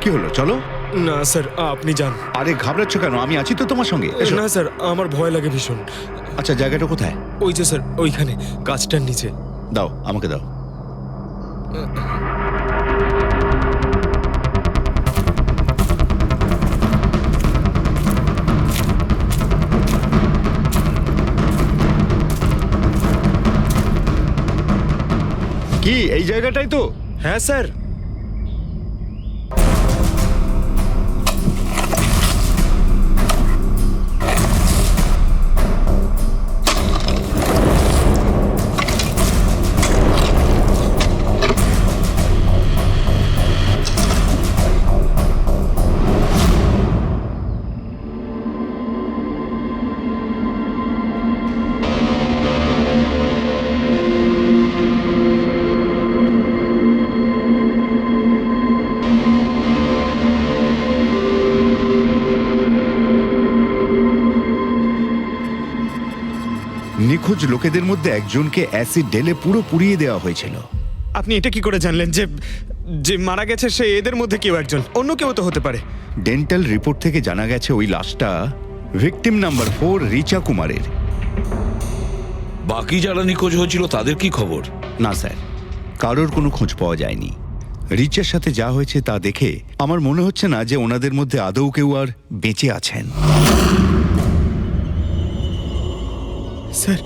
কি হলো, চলো। না স্যার, আপনি যান। আরে ঘাবড়াচ্ছ কেন, আমি আছি তো তোমার সঙ্গে, এসো। না স্যার, আমার ভয় লাগে ভীষণ। আচ্ছা, জায়গাটা কোথায়? ওই যে স্যার, ওইখানে গাছটার নিচে। দাও, আমাকে দাও। কি এই জায়গাটাই তো? হ্যাঁ স্যার। নিখোঁজ লোকেদের মধ্যে একজনকে অ্যাসিড ঢেলে পুরো পুড়িয়ে দেওয়া হয়েছিল। আপনি এটা কি করে জানলেন যে যে মারা গেছে সে এদের মধ্যে কেউ একজন? অন্য কেউ তো হতে পারে। ডেন্টাল রিপোর্ট থেকে জানা গেছে ওই লাশটা ভিকটিম নাম্বার 4 রিচা কুমারের। বাকি যারা নিখোঁজ হয়েছিল তাদের কি খবর? না স্যার, কারোর কোনো খোঁজ পাওয়া যায়নি। রিচার সাথে যা হয়েছে তা দেখে আমার মনে হচ্ছে না যে ওনাদের মধ্যে আদৌ কেউ আর বেঁচে আছেন। স্যার,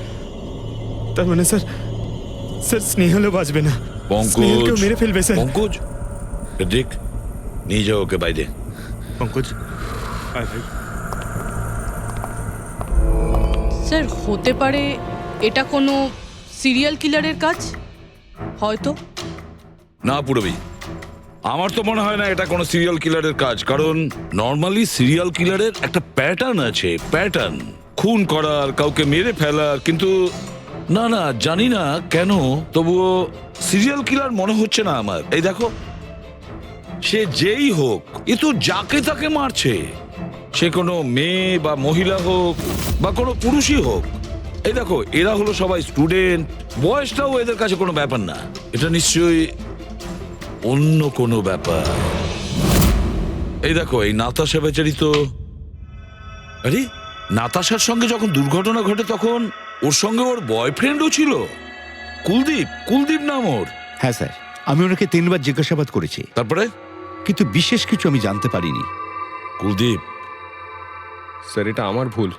তার মানে স্যার স্যার স্নেহালও বাঁচবে না। পঙ্কজ, স্নেহালকেও মেরে ফেলবে স্যার। পঙ্কজ, দেখ, নিয়ে যাও ওকে বাইরে। পঙ্কজ, স্যার হতে পারে এটা কোনো সিরিয়াল কিলারের কাজ, হয়তো। না পুরবি, আমার তো মনে হয় না এটা কোনো সিরিয়াল কিলারের কাজ, কারণ নর্মালি সিরিয়াল কিলারের একটা প্যাটার্ন আছে, প্যাটার্ন খুন করার, কাউকে মেরে ফেলার। কিন্তু না না, জানি না কেন, তবুও সিরিয়াল কিলার মনে হচ্ছে না আমার। এই দেখো, সে যেই হোক, এ তো যাকে তাকে মারছে, সে কোনো মেয়ে বা মহিলা হোক বা কোনো পুরুষই হোক। এই দেখো, এরা হলো সবাই স্টুডেন্ট, বয়সটাও এদের কাছে কোনো ব্যাপার না। এটা নিশ্চয়ই অন্য কোনো ব্যাপার। এই দেখো, এই নাতাশা বেচারি তো, আরে নাতাশার সঙ্গে যখন দুর্ঘটনা ঘটে তখন ওর সঙ্গে ওর বয়ফ্রেন্ডও ছিল, কুলদীপ, কুলদীপ নাম ওর। হ্যাঁ স্যার, আমি ওনাকে 3 বার জিজ্ঞাসাবাদ করেছি, তারপরে কিন্তু বিশেষ কিছু আমি জানতে পারিনি। কুলদীপ, স্যার এটা আমার ভুল।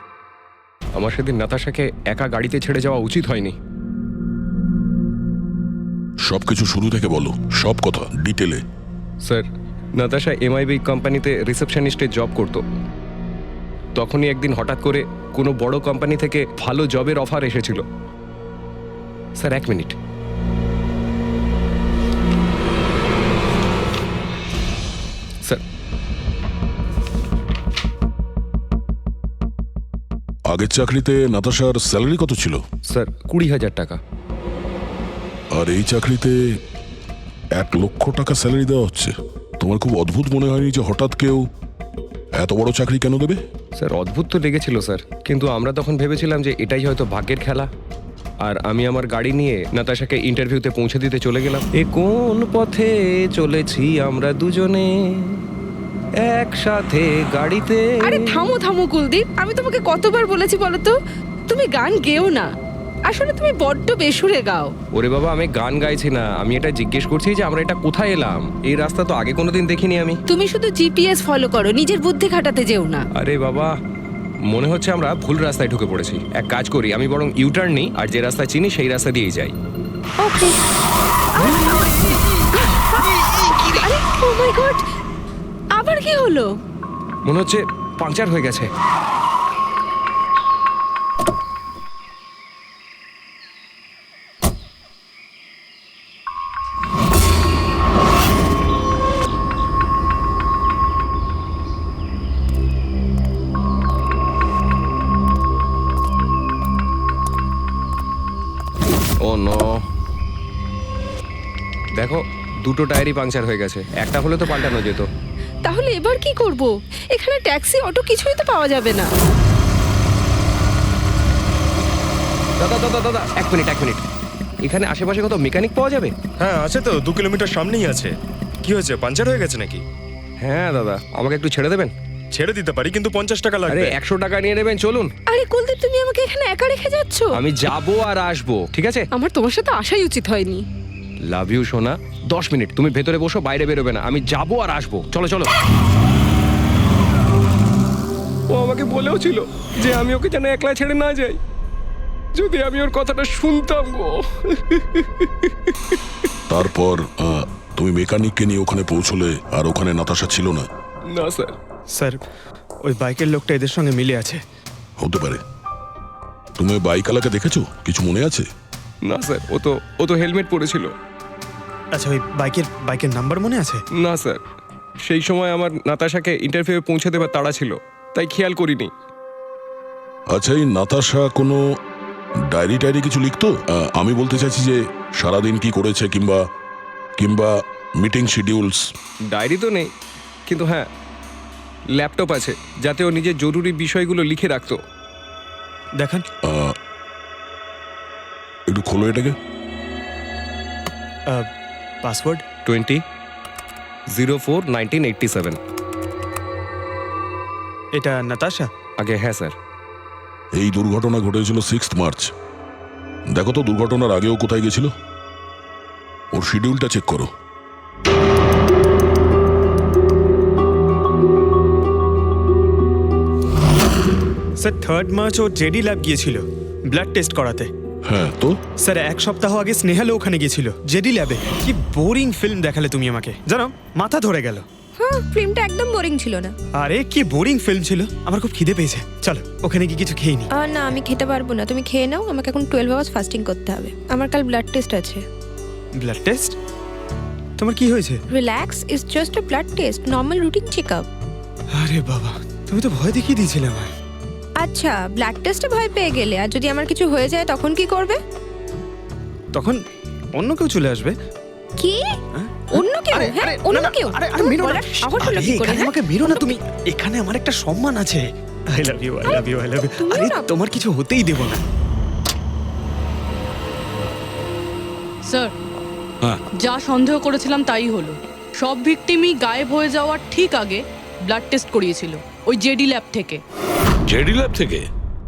আমার সেদিন নাতাশাকে একা গাড়িতে ছেড়ে যাওয়া উচিত হয়নি। সবকিছু শুরু থেকে বলো, সব কথা ডিটেলে। স্যার, নাতাশা এমআইবি কোম্পানিতে রিসেপশনিস্টের জব করত। তখনই একদিন হঠাৎ করে কোনো বড় কোম্পানি থেকে ভালো জবের অফার এসেছিল। Sir 1 minute. স্যার, আগের চাকরিতে নাতাশার স্যালারি কত ছিল? স্যার 20,000 টাকা। আর এই চাকরিতে 1 লক্ষ টাকা স্যালারি দেওয়া হচ্ছে। তোমার খুব অদ্ভুত মনে হয়নি যে হঠাৎ কেউ এত বড় চাকরি কেন দেবে? স্যার অদ্ভুত তো লেগেছিল স্যার, কিন্তু আমরা তখন ভেবেছিলাম যে এটাই হয়তো ভাগ্যের খেলা। আর আমি আমার গাড়ি নিয়ে নাতাশাকে ইন্টারভিউতে পৌঁছে দিতে চলে গেলাম। এ কোন পথে চলেছি আমরা দুজনে একসাথে গাড়িতে। আরে থামো থামো কুলদীপ, আমি তোমাকে কতবার বলেছি বলো তো, তুমি গান গেও না। আসলে তুমি বড্ড বেসুরে গাও। ওরে বাবা, আমি গান গাইছি না, আমি এটা জিজ্ঞেস করছি যে আমরা এটা কোথায় এলাম। এই রাস্তা তো আগে কোনোদিন দেখিনি আমি। তুমি শুধু জিপিএস ফলো করো, নিজের বুদ্ধি খাটাতে যেও না। আরে বাবা, মনে হচ্ছে আমরা ভুল রাস্তায় ঢুকে পড়েছি। এক কাজ করি, আমি বরং ইউটার্ন নিই, আর যে রাস্তা চিনি সেই রাস্তা দিয়েই যাই। ওকে। আরে ও মাই গড, আবার কি হলো? মনে হচ্ছে পাংচার হয়ে গেছে। ও নো, দেখো দুটো টায়ারই পাংচার হয়ে গেছে। একটা হলে তো পাল্টানো যেত। তাহলে এবার কি করব? এখানে ট্যাক্সি, অটো কিছুই তো পাওয়া যাবে না। দাদা দাদা দাদা, 1 মিনিট 1 মিনিট। এখানে আশেপাশে কত মেকানিক পাওয়া যাবে? হ্যাঁ আছে তো, 2 কিলোমিটার সামনেই আছে। কি হয়েছে, পাঞ্চার হয়ে গেছে নাকি? হ্যাঁ দাদা, আমাকে একটু ছেড়ে দেবেন? ছেড়ে দিতে পারি, কিন্তু 50 টাকা আরে লাগবে। 100 টাকা নিয়ে নেবেন, চলুন। আরে কুলদীপ, তুমি আমাকে এখানে একা রেখে যাচ্ছ? আমি যাবো আর আসবো, ঠিক আছে? আমার তোমার সাথে আসাই উচিত হয়নি। লাভ ইউ সোনা। 10 মিনিট তুমি ভেতরে বসো, বাইরে বেরোবে না। আমি যাবো আর আসবো, চলো চলো। ও আমাকে বলেও ছিল যে আমি ওকে যেন একলা ছেড়ে না যাই। যদি আমি ওর কথাটা শুনতাম গো। তারপর তুমি মেকানিককে নিয়ে ওখানে পৌঁছলে, আর ওখানে নাতাশা ছিল না। না স্যার। স্যার, ওই বাইকের লোকটা এদের সঙ্গে মিলে আছে। হতে পারে। তুমি ওই বাইকওয়ালাকে দেখেছো? কিছু মনে আছে? না স্যার, ও তো হেলমেট পরেছিল। আচ্ছা, ওই বাইকের নাম্বার মনে আছে? না স্যার, সেই সময় আমার নাতাশাকে ইন্টারভিউ পৌঁছে দেবার তাড়া ছিল, তাই খেয়াল করিনি। আচ্ছা, এই নাতাশা কোনো ডায়েরি টায়েরি কিছু লিখতো? আমি বলতে চাইছি যে সারাদিন কি করেছে, কিংবা মিটিং শিডিউলস। ডায়েরি তো নেই, কিন্তু হ্যাঁ ল্যাপটপ আছে, যাতে ও নিজের জরুরি বিষয়গুলো লিখে রাখতো। দেখান। একটু খোলো এটাকে। পাসওয়ার্ড 20/04/1987। এটা নাতাশা? আগে হ্যাঁ স্যার। এই দুর্ঘটনা ঘটেছিল 6 মার্চ। দেখো তো দুর্ঘটনার আগেও কোথায় গেছিল। ওর শিডিউলটা চেক করো। স্যার 3 মার্চ ও জেডি ল্যাব গিয়েছিল ব্লাড টেস্ট করাতে। হ্যাঁ তো? স্যার 1 সপ্তাহ আগে স্নেহালও ওখানে গিয়েছিল জেডি ল্যাবে। কি বোরিং ফিল্ম দেখালে তুমি আমাকে, জানো মাথা ধরে গেল। হ্যাঁ, ফিল্মটা একদম বোরিং ছিল না। আরে কি বোরিং ফিল্ম ছিল। আমার খুব খিদে পেয়েছে, চলো ওখানে গিয়ে কিছু খেয়ে নি। না, আমি খেতে পারবো না, তুমি খেয়ে নাও। আমাকে এখন 12 আওয়ার্স ফাস্টিং করতে হবে। আমার কাল ব্লাড টেস্ট আছে। Blood test? তোমার কি হয়েছে? Relax, is just a blood test, normal routine checkup. আরে বাবা, তুমি তো ভয় দেখিয়ে দিয়েছিলে আমায়। আচ্ছা, ব্লাড টেস্টে ভয় পেয়ে গেলে, আর যদি আমার কিছু হয়ে যায় তখন কি করবে? তখন অন্য কেউ চলে আসবে। কি? অন্য কেউ? হ্যাঁ, অন্য কেউ? বলার সাহস হলো কি করে? আমাকে মেরো না তুমি, এখানে আমার একটা সম্মান আছে। I love you, I love you, I love you. আরে তোমার কিছু হতেই দেব না। স্যার, হ্যাঁ। যা সন্দেহ করেছিলাম তাই হলো। সব ভিকটিমই গায়েব হয়ে যাওয়ার ঠিক আগে ব্লাড টেস্ট করিয়েছিল ওই জেডি ল্যাব থেকে। জেডি ল্যাব থেকে?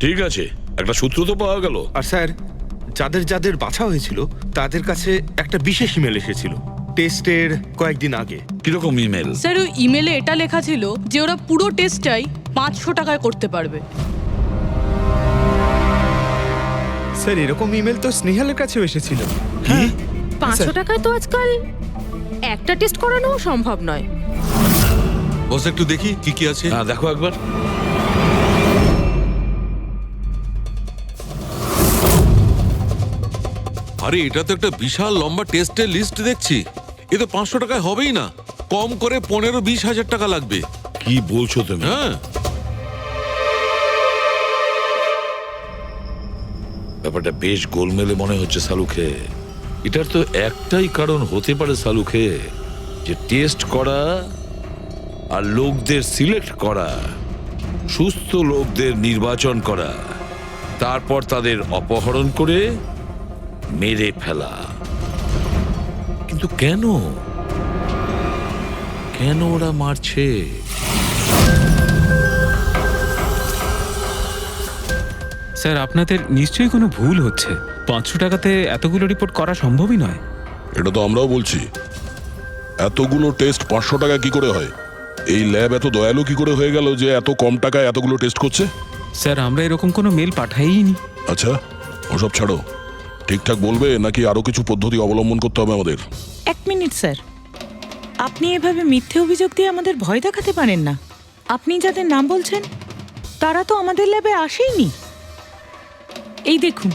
ঠিক আছে, একটা সূত্র তো পাওয়া গেল। আর স্যার, যাদের যাদের বাছা হয়েছিল তাদের কাছে একটা বিশেষ ইমেল এসেছিল টেস্টের কয়েকদিন আগে। কিরকম ইমেল? স্যার, ওই ইমেলে এটা লেখা ছিল যে ওরা পুরো টেস্টটাই 500 টাকায় করতে পারবে। স্যার, এরকম ইমেল তো স্নেহালের কাছেও এসেছিল। 500 টাকায় তো আজকাল একটা টেস্ট করানোও সম্ভব নয়। বস একটু দেখি কি কি আছে। হ্যাঁ, দেখো একবার। আরে এটা তো একটা বিশাল লম্বা টেস্টের লিস্ট দেখছি। এ তো 500 টাকায় হবেই না, কম করে 15-20 হাজার টাকা লাগবে। কি বলছো তুমি? হ্যাঁ, ব্যাপারটা বেশ গোলমেলে মনে হচ্ছে সালুখে। এটার তো একটাই কারণ হতে পারে সালুখে, যে টেস্ট করা আর লোকদের সিলেক্ট করা, সুস্থ লোকদের নির্বাচন করা, তারপর তাদের অপহরণ করে মেরে ফেলা। কিন্তু কেন কেন ওরা মারছে? স্যার, আপনাদের নিশ্চয়ই কোনো ভুল হচ্ছে। 500 টাকাতে এতগুলো রিপোর্ট করা সম্ভবই নয়। এটা তো আমরাও বলছি। এতগুলো টেস্ট 500 টাকা কি করে হয়? এই ল্যাব এত দয়ালু কি করে হয়ে গেল যে এত কম টাকায় এতগুলো টেস্ট করছে? স্যার, আমরা এরকম কোনো মেল পাঠাইনি। আচ্ছা, ওসব ছাড়ো। ঠিকঠাক বলবে নাকি আরো কিছু পদ্ধতি অবলম্বন করতে হবে আমাদের? 1 মিনিট স্যার, আপনি এভাবে মিথ্যে অভিযোগ দিয়ে আমাদের ভয় দেখাতে পারেন না। আপনি যাদের নাম বলছেন তারা তো আমাদের ল্যাবে আসেইনি। এই দেখুন,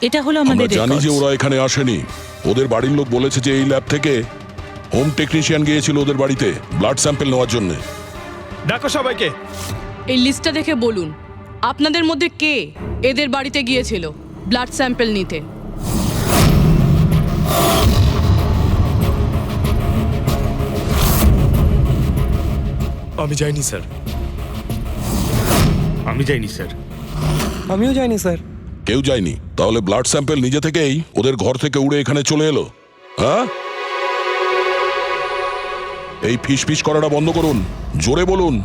এটা হলো আমরা আমাদের জানি যে রেকর্ডস। ওরা এখানে আসেনি। ওদের বাড়ির লোক বলেছে যে এই ল্যাব থেকে হোম টেকনিশিয়ান গিয়েছিল ওদের বাড়িতে ব্লাড স্যাম্পল নেওয়ার জন্য। ডাকো সবাইকে। এই লিস্টটা দেখে বলুন, আপনাদের মধ্যে কে এদের বাড়িতে গিয়েছিল ব্লাড স্যাম্পল নিতে? আমি যাইনি স্যার। আমি যাইনি স্যার। আমিও যাইনি স্যার। কেউ যায়নি? তাহলে ব্লাড স্যাম্পল নিজে থেকেই ওদের ঘর থেকে উড়ে এখানে চলে এলো? হ্যাঁ, এই ফিস ফিস করাটা বন্ধ করুন, জোরে বলুন,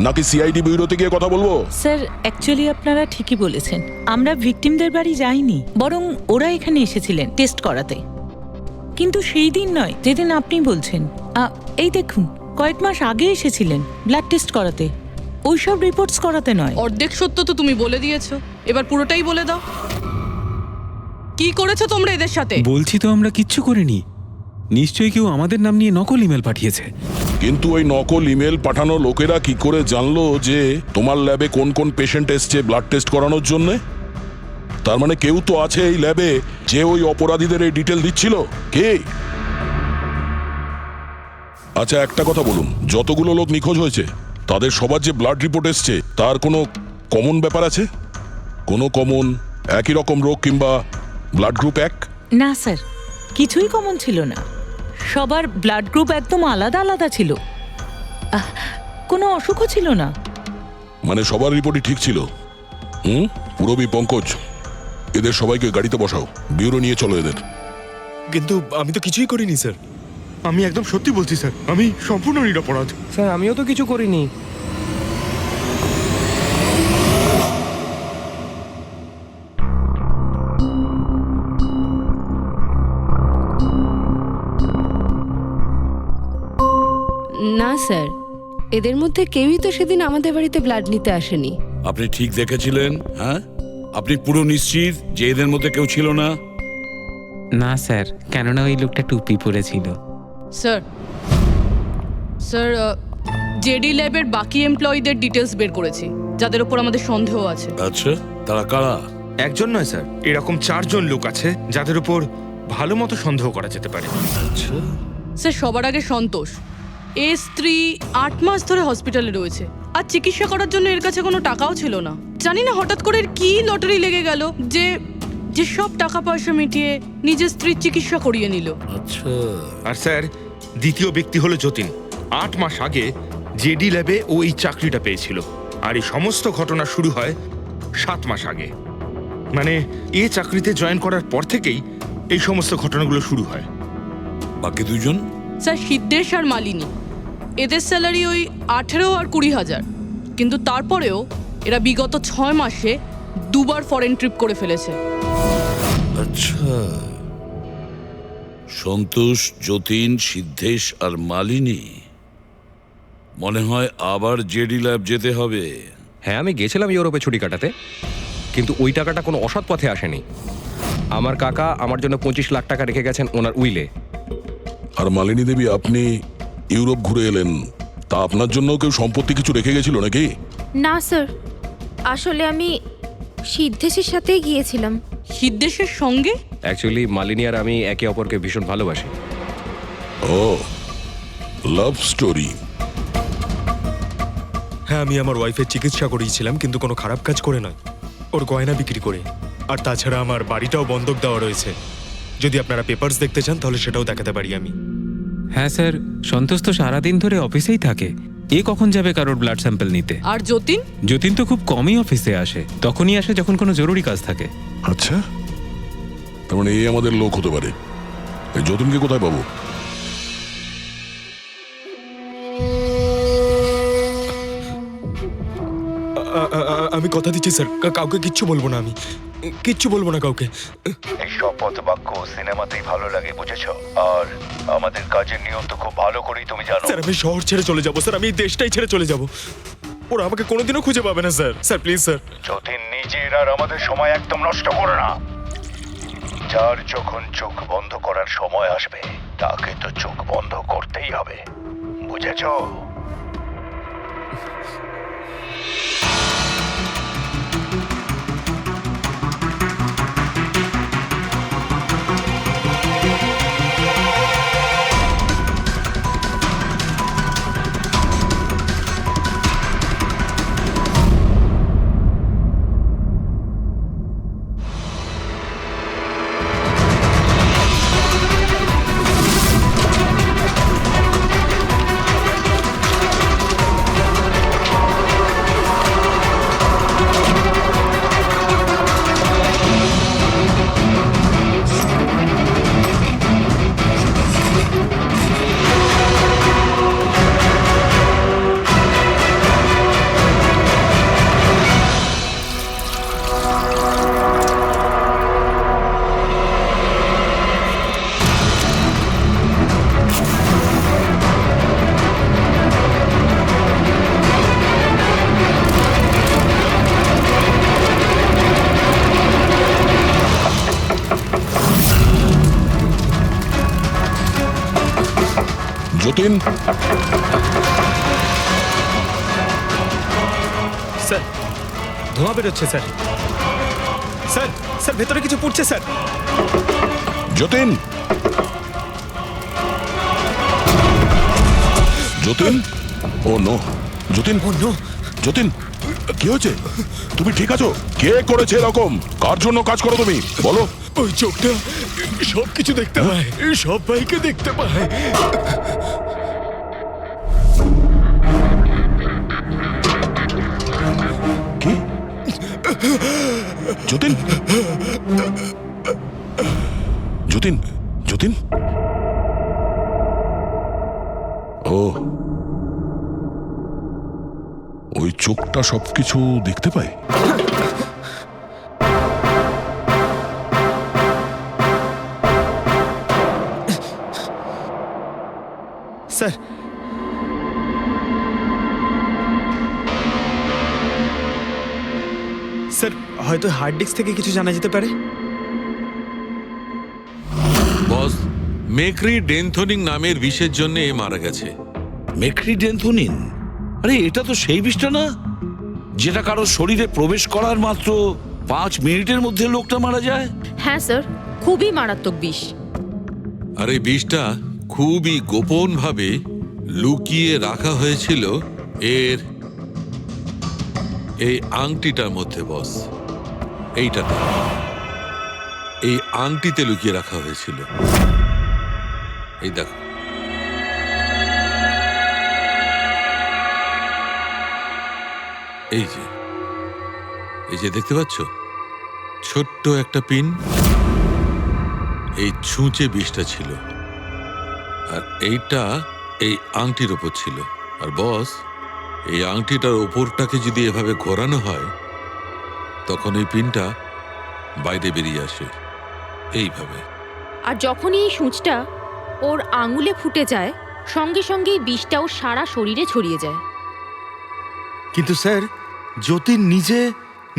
নাকি সিআইডি ব্যুরোতে গিয়ে কথা বলবো? স্যার অ্যাকচুয়ালি আপনারা ঠিকই বলেছেন, আমরা ভিকটিমদের বাড়ি যাইনি, বরং ওরা এখানে এসেছিলেন টেস্ট করাতে। কিন্তু সেই দিন নয় যেদিন আপনি বলছেন। এই দেখুন, কয়েক মাস আগে এসেছিলেন ব্লাড টেস্ট করাতে, ওইসব রিপোর্টস করাতে নয়। অর্ধেক সত্য তো তুমি বলে দিয়েছো, এবার পুরোটাই বলে দাও। কি করেছো তোমরা এদের সাথে? বলছি তো আমরা কিচ্ছু করিনি। নিশ্চয়ই কেউ আমাদের নাম নিয়ে নকল ইমেল পাঠিয়েছে। কিন্তু ওই নকল ইমেল পাঠানো লোকেরা কি করে জানলো যে তোমার ল্যাবে কোন কোন পেশেন্ট এসছে ব্লাড টেস্ট করানোর জন্য? তার মানে কেউ তো আছে এই ল্যাবে যে ওই অপরাধীদের এই ডিটেল দিচ্ছিল। কে? আচ্ছা একটা কথা বলুন, যতগুলো লোক নিখোঁজ হয়েছে তাদের সবার যে ব্লাড রিপোর্ট এসছে তার কোনো কমন ব্যাপার আছে? কোনো কমন একই রকম রোগ কিংবা ব্লাড গ্রুপ এক? না স্যার, কিছুই কমন ছিল না। সবার ব্লাড গ্রুপ একদম আলাদা আলাদা ছিল, কোনো অসুখও ছিল না। মানে সবার রিপোর্টই ঠিক ছিল? পুরবী, পঙ্কজ, এদের সবাইকে গাড়িতে বসাও, ব্যুরো নিয়ে চলো এদের। কিন্তু আমি তো কিছুই করিনি স্যার, আমি একদম সত্যি বলছি স্যার, আমি সম্পূর্ণ নিরপরাধ। স্যার আমিও তো কিছু করিনি। না স্যার, এদের মধ্যে কেউই তো সেদিন আমাদের বাড়িতে ব্লাড নিতে আসেনি। আপনি ঠিক দেখেছিলেন? হ্যাঁ, আপনি পুরো নিশ্চিত যে এদের মধ্যে কেউ ছিল না? না স্যার, কেননা ওই লোকটা টুপি পরেছিল। স্যার স্যার জেডি ল্যাবের বাকি এমপ্লয়ীদের ডিটেলস বের করেছি, যাদের উপর আমাদের সন্দেহ আছে। আচ্ছা, তারা কারা? একজন নয় স্যার, এরকম 4 জন লোক আছে যাদের উপর ভালো মতো সন্দেহ করা যেতে পারে। আচ্ছা, স্যার সবার আগে সন্তোষ, এর স্ত্রী 8 মাস ধরে হসপিটালে রয়েছে, আর চিকিৎসা করার জন্য এর কাছে কোনো টাকাও ছিল না। জানি না হঠাৎ করে এর কি লটারি লেগে গেল যে যে সব টাকা পয়সা মিটিয়ে নিজের স্ত্রীর চিকিৎসা করিয়ে নিল। আচ্ছা। আর স্যার দ্বিতীয় ব্যক্তি হলো যতীন। 8 মাস আগে জেডি ল্যাবে ও এই চাকরিটা পেয়েছিল, আর এই সমস্ত ঘটনা শুরু হয় 7 মাস আগে। মানে এই চাকরিতে জয়েন করার পর থেকেই এই সমস্ত ঘটনাগুলো শুরু হয়। বাকি দুজন? স্যার সিদ্ধেশ আর মালিনী, এদের স্যালারি ওই 18 আর 20,000, কিন্তু তারপরেও এরা বিগত 6 মাসে 2 বার ফরেন ট্রিপ করে ফেলেছে। আচ্ছা, সন্তোষ, যতীন, সিদ্ধেশ আর মালিনী। মনে হয় আবার জেডি ল্যাব যেতে হবে। হ্যাঁ, আমি গেছিলাম ইউরোপে ছুটি কাটাতে, কিন্তু ওই টাকাটা কোনো অসৎ পথে আসেনি। আমার কাকা আমার জন্য 25 লাখ টাকা রেখে গেছেন ওনার উইলে। আর মালিনী দেবী, আপনি ইউরোপ ঘুরে এলেন, তা আপনার জন্য কেউ সম্পত্তি কিছু রেখে গেছিল নাকি? না স্যার, আসলে আমি সিদ্ধেশের সাথেই গিয়েছিলাম। সিদ্ধেশের সঙ্গে? অ্যাকচুয়ালি মালিনী আর আমি একে অপরকে ভীষণ ভালোবাসি। ও, লাভ স্টোরি। হ্যাঁ, আমি আমার ওয়াইফের চিকিৎসা করিয়েছিলাম, কিন্তু কোনো খারাপ কাজ করে নয়, ওর গয়না বিক্রি করে। আর তাছাড়া আমার বাড়িটাও বন্ধক দেওয়া রয়েছে, যদি আপনারা পেপারস দেখতে চান তাহলে সেটাও দেখাতে পারি আমি। হ্যাঁ স্যার, সন্তোষ তো সারাদিন ধরে অফিসেই থাকে, এ কখন যাবে কারোর ব্লাড স্যাম্পল নিতে? আর যতীন? যতীন তো খুব কমই অফিসে আসে, তখনই আসে যখন কোনো জরুরি কাজ থাকে। আচ্ছা, তার মানে এই আমাদের লোক হতে পারে। এই যতীনকে কোথায় পাবো? আমি কথা দিচ্ছি স্যার, কাউকে কিচ্ছু বলবো না, আমি কিচ্ছু বলবো না কাউকে। এই শপথ বাক্য সিনেমাতেই ভালো লাগে, বুঝেছো? আর আমাদের কাজের নিয়ম তো খুব ভালো করেই তুমি জানো। স্যার আমি শহর ছেড়ে চলে যাবো স্যার, আমি এই দেশটাই ছেড়ে চলে যাবো। ওরা আমাকে কোনোদিনও খুঁজে পাবে না sir. Sir please sir. Jatin, নিজের আর আমাদের সময় একদম নষ্ট করো না। যার যখন চোখ বন্ধ করার সময় আসবে তাকে তো চোখ বন্ধ করতেই হবে, বুঝেছো? যতীন, স্যার ধোঁয়া বেরোচ্ছে স্যার। স্যার স্যার ভেতরে কিছু পড়ছে স্যার। যতীন, যতীন, ও নো, যতীন, ও নো, যতীন, কি হয়েছে? তুমি ঠিক আছো? কে করেছে এরকম? কার জন্য কাজ করো তুমি, বলো? ওই চোখটা সব কিছু দেখতে পায়, সব ভাইকে দেখতে পায়। কি? যতীন, যতীন, যতীন, ও ওই চোখটা সবকিছু দেখতে পায়। স্যার স্যার হয়তো হার্ড ডিস্ক থেকে কিছু জানা যেতে পারে। বস, মেক্রি ডেনথোনিং নামের বিষের জন্য এ মারা গেছে। মেক্রিডেন্থোনিন? আরে এটা তো সেই বিষটা না যেটা কারো শরীরে প্রবেশ করার মাত্র 5 মিনিটের মধ্যে লোকটা মারা যায়। হ্যাঁ স্যার, খুবই মারাত্মক বিষ। আর এই বিষটা খুবই গোপনভাবে লুকিয়ে রাখা হয়েছিল এর এই আংটিটার মধ্যে। বস, এইটাতে, এই আংটিতে লুকিয়ে রাখা হয়েছিল। এই দেখো, এই যে দেখতে পাচ্ছ ছোট্ট একটা পিন, এই ছুঁচে বিষটা ছিল, আর এইটা এই আংটির ওপর ছিল। আর বস, এই আংটিটার ওপরটাকে যদি এভাবে ঘোরানো হয় তখন এই পিনটা বাইরে বেরিয়ে আসে এইভাবে। আর যখনই এই সূঁচটা ওর আঙুলে ফুটে যায় সঙ্গে সঙ্গেই বিষটাও সারা শরীরে ছড়িয়ে যায়। কিন্তু স্যার, যতীন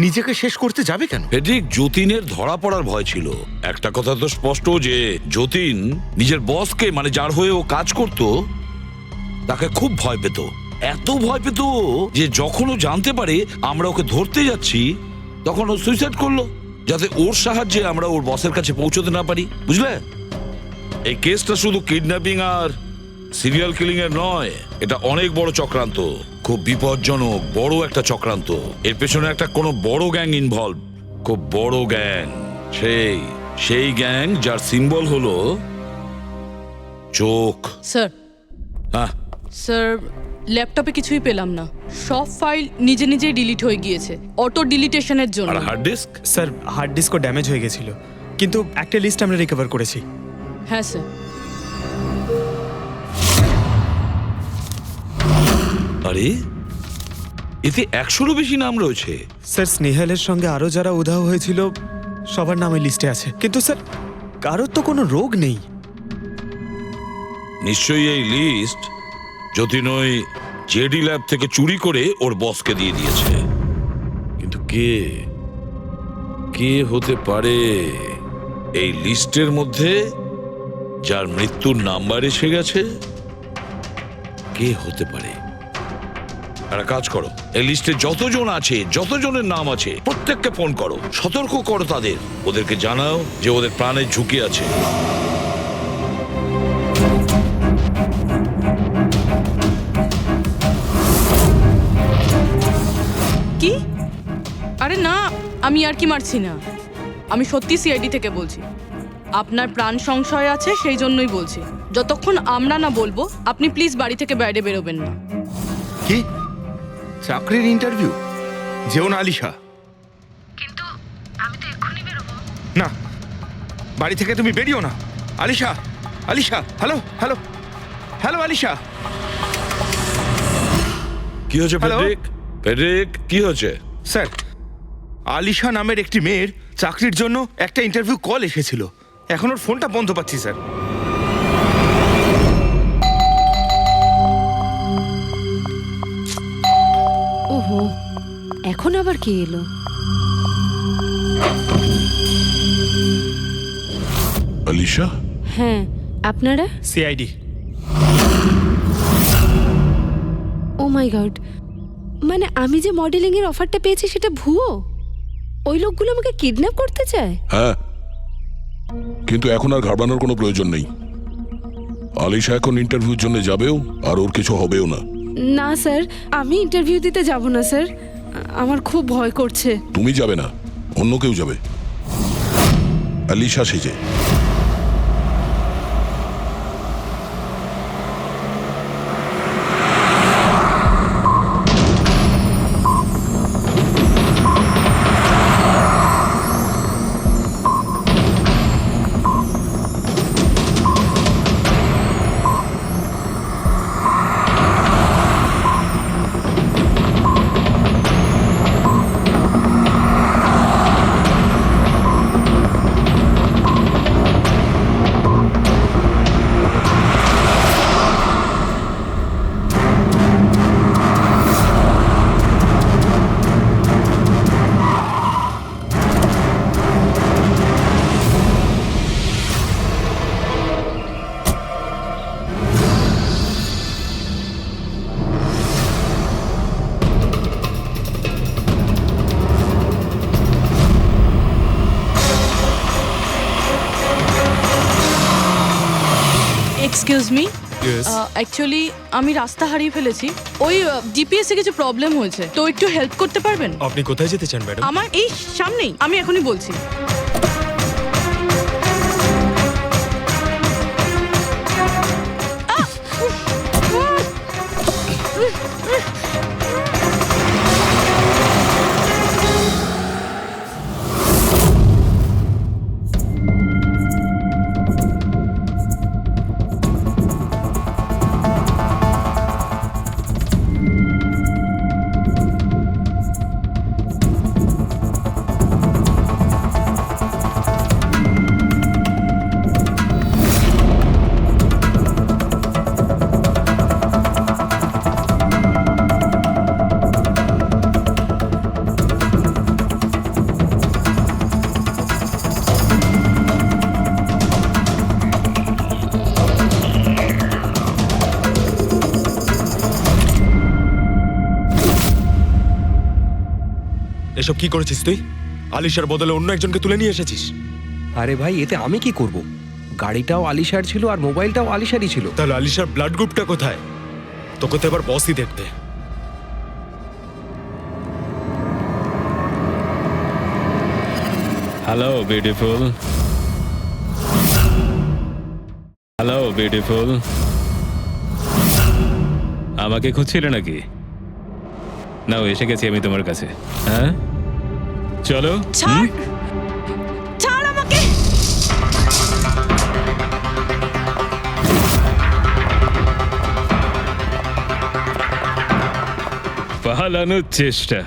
নিজেকে শেষ করতে যাবে কেন? ঠিক, যতীনের ধরা পড়ার ভয় ছিল। একটা কথা তো স্পষ্ট যে যতীন নিজের বসকে, মানে যার হয়ে ও কাজ করত, তাকে খুব ভয় পেত। এত ভয় পেত যে যখন ও জানতে পারে আমরা ওকে ধরতে যাচ্ছি তখন ও সুইসাইড করলো, যাতে ওর সাহায্যে আমরা ওর বসের কাছে পৌঁছতে না পারি। বুঝলে, এই কেসটা শুধু কিডন্যাপিং আর সিরিয়াল কিলিং এর নয়, এটা অনেক বড় চক্রান্ত, খুব বিপজ্জনক বড় একটা চক্রান্ত। এর পেছনে একটা কোনো বড় গ্যাং ইনভলভ, খুব বড় গ্যাং। সেই গ্যাং যার সিম্বল হলো চোখ। স্যার, হ্যাঁ স্যার ল্যাপটপে কিছুই পেলাম না, সব ফাইল নিজেই ডিলিট হয়ে গিয়েছে অটো ডিলিটেশনের জন্য। আর হার্ড ডিস্ক? স্যার হার্ড ডিস্কও ড্যামেজ হয়ে গেছিল, কিন্তু একটা লিস্ট আমরা রিকভার করেছি। হ্যাঁ স্যার। আরে এতে 100-রও বেশি নাম রয়েছে। স্যার স্নেহালের সঙ্গে আরো যারা উধাও হয়েছিল সবার নাম এই লিস্টে আছে, কিন্তু স্যার কারোর তো কোনো রোগ নেই। নিশ্চয়ই এই লিস্ট যতীন ওই জেডি ল্যাব থেকে চুরি করে ওর বসকে দিয়ে দিয়েছে। কিন্তু কে হতে পারে এই লিস্টের মধ্যে যার মৃত্যুর নাম্বার এসে গেছে? কে হতে পারে? একটা কাজ করো, এই লিস্টে যতজন আছে, যতজনের নাম আছে, প্রত্যেককে ফোন করো, সতর্ক করো তাদের, ওদেরকে জানাও যে ওদের প্রাণের ঝুঁকি আছে। কি? আরে না, আমি আর কি মারছি না, আমি সত্যি সিআইডি থেকে বলছি। আপনার প্রাণ সংশয় আছে সেই জন্যই বলছি। যতক্ষণ আমরা না বলবো আপনি প্লিজ বাড়ি থেকে বাইরে বেরোবেন না। কি চাকরির ইন্টারভিউ? যেও না আলিশা। কিন্তু আমি তো এক্ষুনি বেরোবো। না, বাড়ি থেকে তুমি বেরিও না। Alisha, Alisha, hello hello hello Alisha. কি হয়েছে ফেডরিক? কি হয়েছে? স্যার, আলিশা নামের একটি মেয়ের চাকরির জন্য একটা ইন্টারভিউ কল এসেছিল, এখন ওর ফোনটা বন্ধ পাচ্ছি স্যার। ওহো, এখন আবার কে এলো? আলিশা? হ্যাঁ, আপনারা? সিআইডি। ও মাই গড, মানে আমি যে মডেলিং এর অফারটা পেয়েছি সেটা ভুয়ো? ওই লোকগুলো আমাকে কিডন্যাপ করতে চায়? হ্যাঁ, কিন্তু এখন আর ঘাবড়ানোর কোনো প্রয়োজন নেই। আলিশা এখন ইন্টারভিউর জন্য যাবেও, আর ওর কিছু হবেও না। না স্যার, আমি ইন্টারভিউ দিতে যাব না স্যার, আমার খুব ভয় করছে। তুমি যাবে না, অন্য কেউ যাবে, আলিশা সেজে। এক্সকিউজ মি, অ্যাকচুয়ালি আমি রাস্তা হারিয়ে ফেলেছি। ওই জিপিএস এ কিছু প্রবলেম হয়েছে, তো একটু হেল্প করতে পারবেন? আপনি কোথায় যেতে চান ম্যাডাম? আমার এই সামনেই, আমি এখনই বলছি। এসব কি করেছিস তুই? আলিশার বদলে অন্য একজনকে তুলে নিয়ে এসেছিস। আরে ভাই, এতে আমি কি করব? গাড়িটাও আলিশার ছিল আর মোবাইলটাও আলিশারই ছিল। তাহলে আলিশার ব্লাড গ্রুপটা কোথায়? তোকে তো এবার বসই দেখবে। হ্যালো বিউটিফুল, হ্যালো বিউটিফুল, আমাকে খুঁজছিলে নাকি? নাও, এসে গেছি আমি তোমার কাছে। হ্যাঁ, চলো। ছাড়, ছাড় আমাকে। পালানোর চেষ্টা,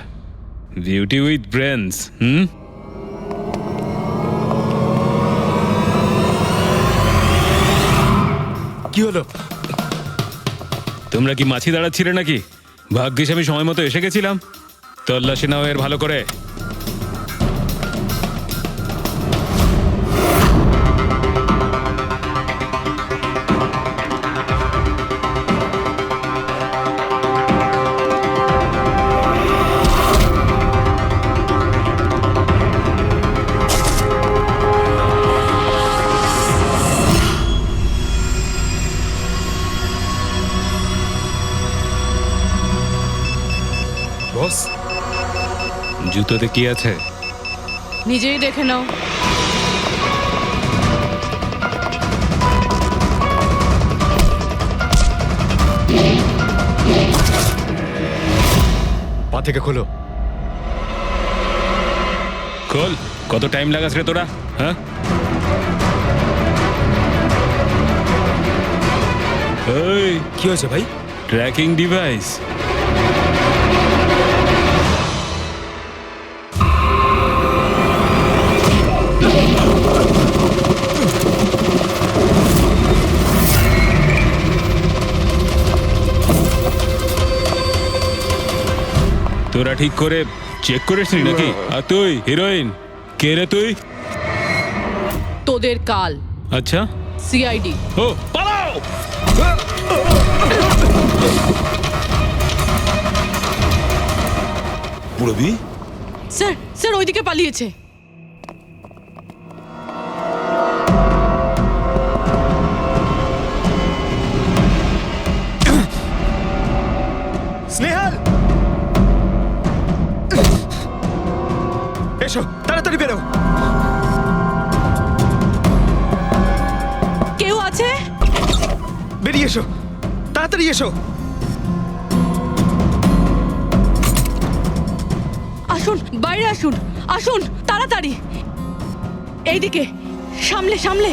বিউটি উইথ ব্রেনস। কি হলো? তোমরা কি মাছি দাঁড়াচ্ছিলে নাকি? ভাগ্যিস আমি সময় মতো এসে গেছিলাম। তল্লাশি নাও এর ভালো করে। বস, জুতোতে কি আছে? নিজেই দেখে নাও। পা থেকে খোলো। খোল। কত টাইম লাগাস রে তোরা? হ্যাঁ, এই কি হয়েছে ভাই? Tracking device. তোরা ঠিক করে চেক করিসনি নাকি? আর তুই হিরোইন, কে রে তুই? তোদের কাল। আচ্ছা, সিআইডি। ও পালাও। পুরবি? স্যার স্যার ওইদিকে পালিয়েছে। স্নেহাল, এসো তাড়াতাড়ি বেরো। কেউ আছে? বেরিয়ে এসো, তাড়াতাড়ি এসো। আসুন, বাইরে আসুন, আসুন তাড়াতাড়ি। এইদিকে, সামলে সামলে।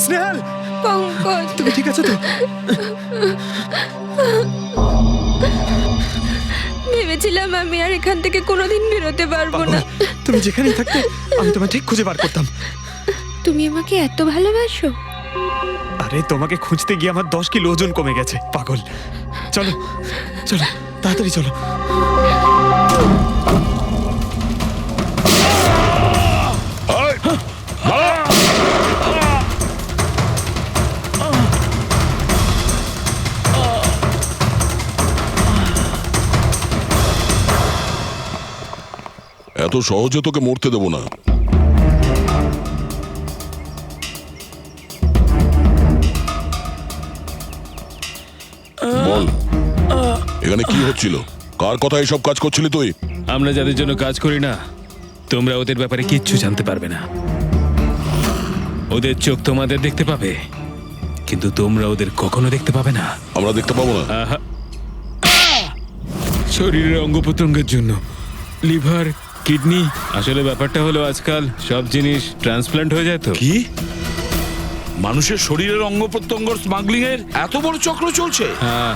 স্নেহাল, পঙ্কজ, তুমি ঠিক আছো তো? ভেবেছিলাম আমি আর এখান থেকে কোনোদিন বেরোতে পারবো না। তুমি যেখানেই থাকতে আমি তোমায় ঠিক খুঁজে বার করতাম। তুমি আমাকে এত ভালোবাসো? আরে তোমাকে খুঁজতে গিয়ে আমার 10 কিলো ওজন কমে গেছে, পাগল। চলো চলো, তাড়াতাড়ি চলো। এত সহজে তোকে মরতে দেবো না। বল, এখানে কি হচ্ছিল? কার কথা এসব কাজ করছিলি তুই? আমরা যাদের জন্য কাজ করি না, তোমরা ওদের ব্যাপারে কিচ্ছু জানতে পারবে না। ওদের চোখ তোমাদের দেখতে পাবে, কিন্তু তোমরা ওদের কখনো দেখতে পাবে না। আমরা দেখতে পাবো না? আহা! শরীরের অঙ্গ প্রত্যঙ্গের জন্য লিভার, কিডনি, আসলে ব্যাপারটা হলো আজকাল সব জিনিস ট্রান্সপ্লান্ট হয়ে যায় তো। কি? মানুষের শরীরের অঙ্গ প্রত্যঙ্গ স্মাগলিং এর এত বড় চক্র চলছে? হ্যাঁ,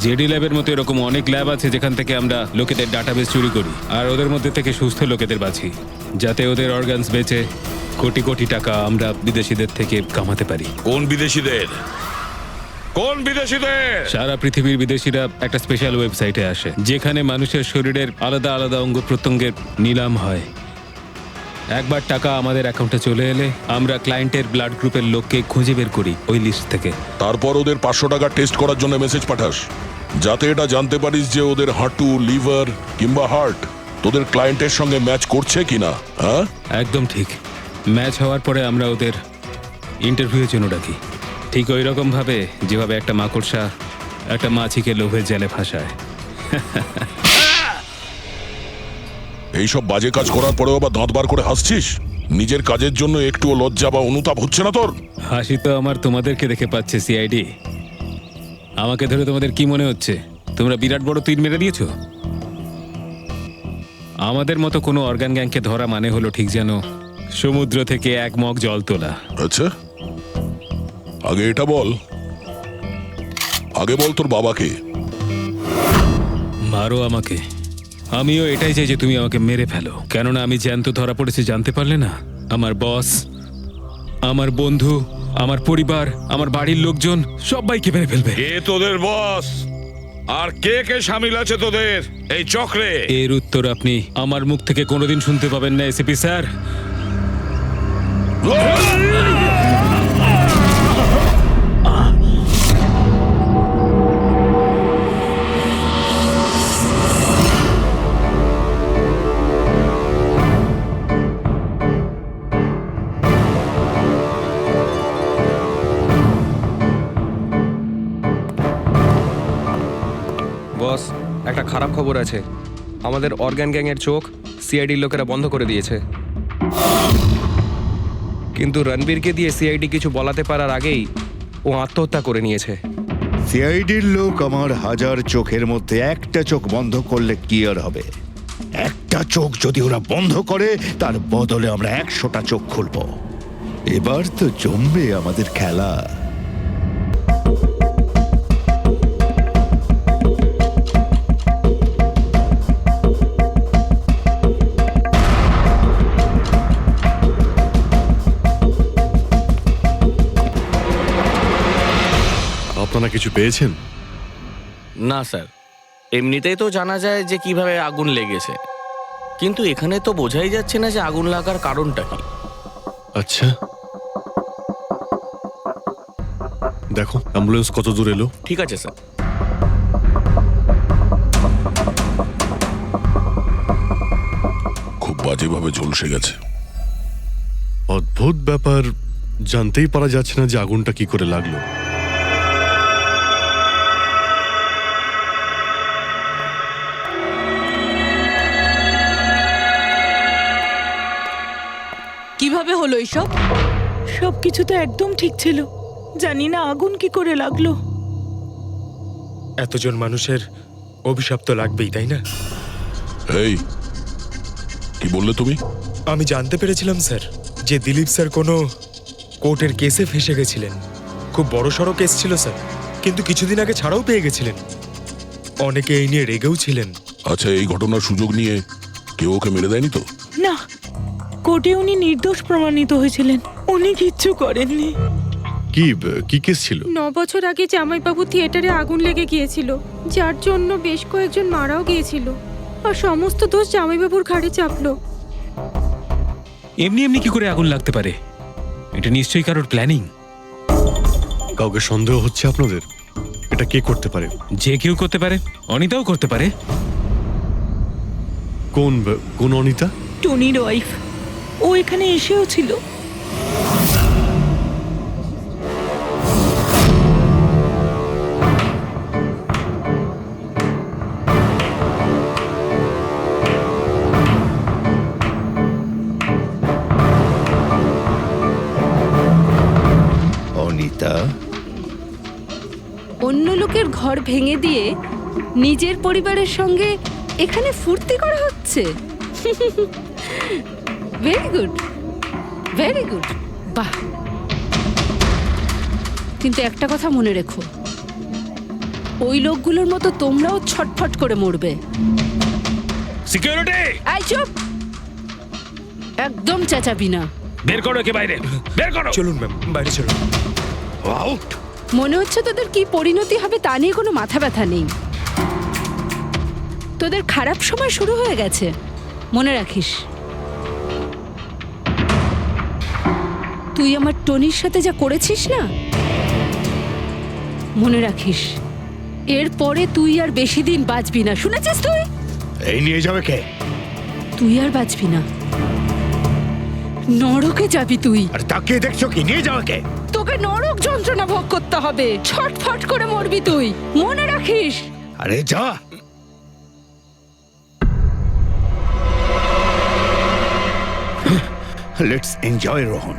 জেডি ল্যাবের মতো এরকম অনেক ল্যাব আছে যেখান থেকে আমরা লোকেদের ডাটাবেস চুরি করি আর ওদের মধ্যে থেকে সুস্থ লোকেদের বাছি, যাতে ওদের অর্গানস বেচে কোটি কোটি টাকা আমরা বিদেশিদের থেকে কামাতে পারি। কোন বিদেশিদের? কোন বিদেশিদের? সারা পৃথিবীর বিদেশিরা একটা স্পেশাল ওয়েবসাইটে আসে যেখানে মানুষের শরীরের আলাদা আলাদা অঙ্গ প্রত্যঙ্গের নিলাম হয়। একবার টাকা আমাদের অ্যাকাউন্টে চলে এলে আমরা ক্লায়েন্টের ব্লাড গ্রুপের লোককে খুঁজে বের করি ওই লিস্ট থেকে। তারপর ওদের 500 টাকা টেস্ট করার জন্য মেসেজ পাঠাস, যাতে এটা জানতে পারিস যে ওদের হাঁটু, লিভার কিংবা হার্ট তোদের ক্লায়েন্টের সঙ্গে ম্যাচ করছে কিনা। হ্যাঁ, একদম ঠিক। ম্যাচ হওয়ার পরে আমরা ওদের ইন্টারভিউয়ের জন্য ডাকি, ঠিক ওই রকম ভাবে যেভাবে একটা মাকড়সা একটা মাছিকে লোভের জালে ফাঁসায়। এইসব বাজে কাজ করার পরেও আবার দাঁত বার করে হাসছিস? নিজের কাজের জন্য একটুও লজ্জা বা অনুতাপ হচ্ছে না তোর? হাসি তো আমার তোমাদেরকে দেখে পাচ্ছে সিআইডি। আমাকে ধরে তোমাদের কি মনে হচ্ছে তোমরা বিরাট বড় তীর মেরে দিয়েছো? আমাদের মতো কোনো অর্গান গ্যাংকে ধরা মানে হলো ঠিক যেন সমুদ্র থেকে এক মগ জল তোলা। আচ্ছা, আগে এটা বল, আগে বল তোর বাবাকে। মারো আমাকে, আমিও এটাই চাই যে তুমি আমাকে মেরে ফেলো, কেননা আমি জ্যান্ত ধরা পড়েছি জানতে পারলে না? আমার বস, আমার বন্ধু, আমার পরিবার, আমার বাড়ির লোকজন সবাইকে মেরে ফেলবে। কে তোদের বস আর কে কে শামিল আছে তোদের এই চক্রে? এর উত্তর আপনি আমার মুখ থেকে কোনোদিন শুনতে পাবেন না এসিপি স্যার। বস, একটা খারাপ খবর আছে। আমাদের অর্গান গ্যাংয়ের চোখ সিআইডির লোকেরা বন্ধ করে দিয়েছে। কিন্তু রণবীরকে দিয়ে সিআইডি কিছু বলাতে পারার আগেই ও আত্মহত্যা করে নিয়েছে। সিআইডির লোক আমার 1000 চোখের মধ্যে একটা চোখ বন্ধ করলে কি আর হবে? একটা চোখ যদি ওরা বন্ধ করে তার বদলে আমরা 100টা চোখ খুলব। এবার তো জমবে আমাদের খেলা। আপনারা কিছু পেয়েছেন? না স্যার, এমনিতেই তো জানা যায় যে কিভাবে আগুন লেগেছে। কিন্তু এখানে তো বোঝাই যাচ্ছে না যে আগুন লাগার কারণটা কি। আচ্ছা, দেখো অ্যাম্বুলেন্স কত দূর এলো। ঠিক আছে স্যার। খুব বাজেভাবে ঝলসে গেছে। অদ্ভুত ব্যাপার, জানতেই পারা যাচ্ছে না যে আগুনটা কি করে লাগলো। কিভাবে হলো এইসব? সবকিছু তো একদম ঠিক ছিল, জানি না আগুন কি করে লাগলো। এতজন মানুষের অভিশাপ তো লাগবেই, তাই না? এই কি বললে তুমি? আমি জানতে পেরেছিলাম স্যার যে দিলীপ স্যার কোনো কোর্টের কেসে ফেসে গেছিলেন। খুব বড়সড় কেস ছিল স্যার, কিন্তু কিছুদিন আগে ছাড়াও পেয়ে গেছিলেন। অনেকে এই নিয়ে রেগেও ছিলেন। আচ্ছা, এই ঘটনার সুযোগ নিয়ে কেউ ওকে মেরে দেয়নি তো? না, কোর্টে উনি নির্দোষ প্রমাণিত হয়েছিলেন, উনি কিচ্ছু করেননি। কি কেস ছিল? 9 বছর আগে জামাইবাবু থিয়েটারে আগুন লেগে গিয়েছিল, যার জন্য বেশ কয়েকজন মারাও গিয়েছিল, আর সমস্ত দোষ জামাইবাবুর ঘাড়ে চাপলো। এমনি এমনি কি করে আগুন লাগতে পারে? এটা নিশ্চয়ই কারোর প্ল্যানিং। কাউকে সন্দেহ হচ্ছে আপনাদের? এটা কে করতে পারে? যে কেউ করতে পারে, অনিতাও করতে পারে। কোন অনিতা? টনির ওয়াইফ, ও এখানে এসেও ছিল। অনিতা? অন্য লোকের ঘর ভেঙে দিয়ে নিজের পরিবারের সঙ্গে এখানে ফুর্তি করা হচ্ছে। ভেরি গুড, ভেরি গুড, বাহ। কিন্তু একটা কথা মনে রেখো, ওই লোকগুলোর মতো তোমরাও ছটফট করে মরবে। সিকিউরিটি, এই চুপ, একদম চেঁচাবি না। বের করো একে বাইরে, বের করো। চলুন ম্যাম, বাইরে চলুন। আউট। মনে হচ্ছে তোদের কি পরিণতি হবে তা নিয়ে কোনো মাথা ব্যথা নেই। তোদের খারাপ সময় শুরু হয়ে গেছে, মনে রাখিস। তুই আমার টনির সাথে যা করেছিস না, মনে রাখিস এরপরে তুই আর বেশি দিন বাঁচবি না, শুনেছিস? তুই এই নিয়ে যাবে কে? তুই আর বাঁচবি না, নরকে যাবি তুই। আর তাকিয়ে দেখছো কি? নিয়ে যাবে কে? তোকে নরক যন্ত্রণা ভোগ করতে হবে, ছটফট করে মরবি তুই, মনে রাখিস। আরে যা। Let's enjoy Rohan.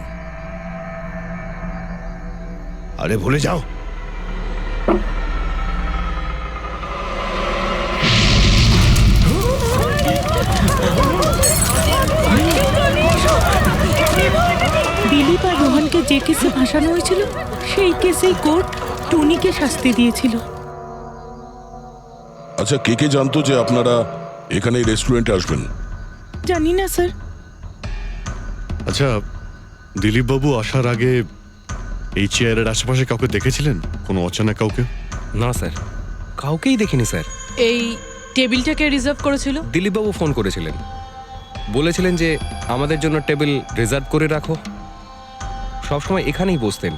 আরে ভুলে যাও। দিলীপ আর রোহনকে যে কেসে ফাঁসানো হয়েছিল, সেই কেসেই কোর্ট টনিকে শাস্তি দিয়েছিল। আচ্ছা, কে কে জানতো যে আপনারা এখানে এই রেস্টুরেন্টে আসবেন? জানি না স্যার। আচ্ছা, দিলীপ বাবু আসার আগে এই চেয়ারের আশেপাশে কাউকে দেখেছিলেন? কোনো অচেনা কাউকে? না স্যার, কাউকেই দেখিনি স্যার। এই টেবিলটাকে রিজার্ভ করেছিল? দিলীপবাবু ফোন করেছিলেন, বলেছিলেন যে আমাদের জন্য টেবিল রিজার্ভ করে রাখো। সবসময় এখানেই বসতেন,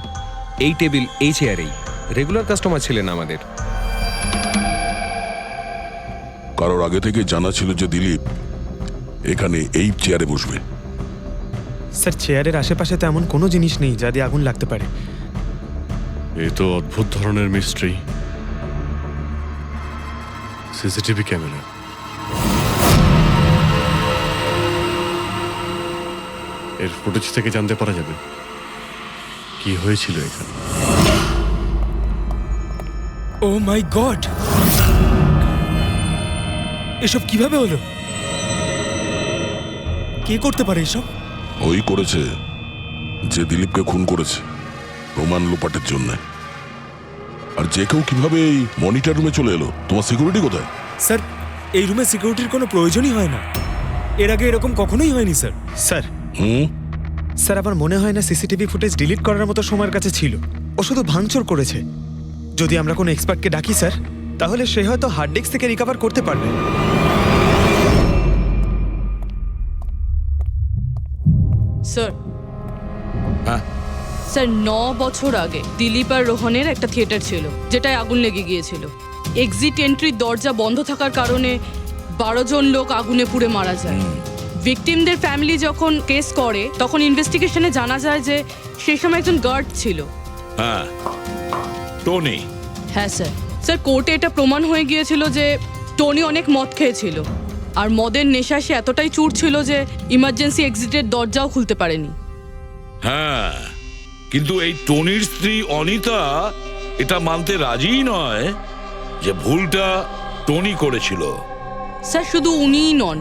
এই টেবিল এই চেয়ারেই। রেগুলার কাস্টমার ছিলেন আমাদের। কারোর আগে থেকে জানা ছিল যে দিলীপ এখানে এই চেয়ারে বসবে? স্যার, চেয়ারের আশেপাশে তেমন কোনো জিনিস নেই যা দিয়ে আগুন লাগতে পারে। এ তো অদ্ভুত ধরনের মিস্ট্রি। CCTV camera. এর ফুটেজ থেকে জানতে পারা যাবে কি হয়েছিল এখানে। ও মাই গড, এসব কিভাবে হলো? কে করতে পারে এসব? ওই করেছে যে দিলীপকে খুন করেছে প্রমাণ লোপাটের জন্য। আর যে কেউ কিভাবে এই মনিটর রুমে চলে এলো? তোমার সিকিউরিটি কোথায়? স্যার, এই রুমে সিকিউরিটির কোনো প্রয়োজনই হয় না। এর আগে এরকম কখনোই হয়নি স্যার। স্যার, স্যার আমার মনে হয় না সিসিটিভি ফুটেজ ডিলিট করার মতো সময়ের কাছে ছিল। ও শুধু ভাঙচুর করেছে। যদি আমরা কোনো এক্সপার্টকে ডাকি স্যার, তাহলে সে হয়তো হার্ড ডিস্ক থেকে রিকভার করতে পারবে। স্যার হ্যাঁ স্যার 9 বছর আগে দিলীপ আর রোহনের একটা থিয়েটার ছিল যেটায় আগুন লেগে গিয়েছিল। এক্সিট এন্ট্রির দরজা বন্ধ থাকার কারণে 12 জন লোক আগুনে পুড়ে মারা যায়। ভিকটিমদের ফ্যামিলি যখন কেস করে তখন ইনভেস্টিগেশনে জানা যায় যে সেই সময় একজন গার্ড ছিল। হ্যাঁ টনি। হ্যাঁ স্যার। স্যার কোর্টে এটা প্রমাণ হয়ে গিয়েছিল যে টনি অনেক মদ খেয়েছিল আর মদের নেশা সে এতটাই চুর ছিল যে ইমার্জেন্সি এক্সিটের দরজাও খুলতে পারেনি। হ্যাঁ কিন্তু এই টনির স্ত্রী অনিতা এটা মানতে রাজিই নয় যে ভুলটা টনি করেছিল। স্যার শুধু উনিই নন,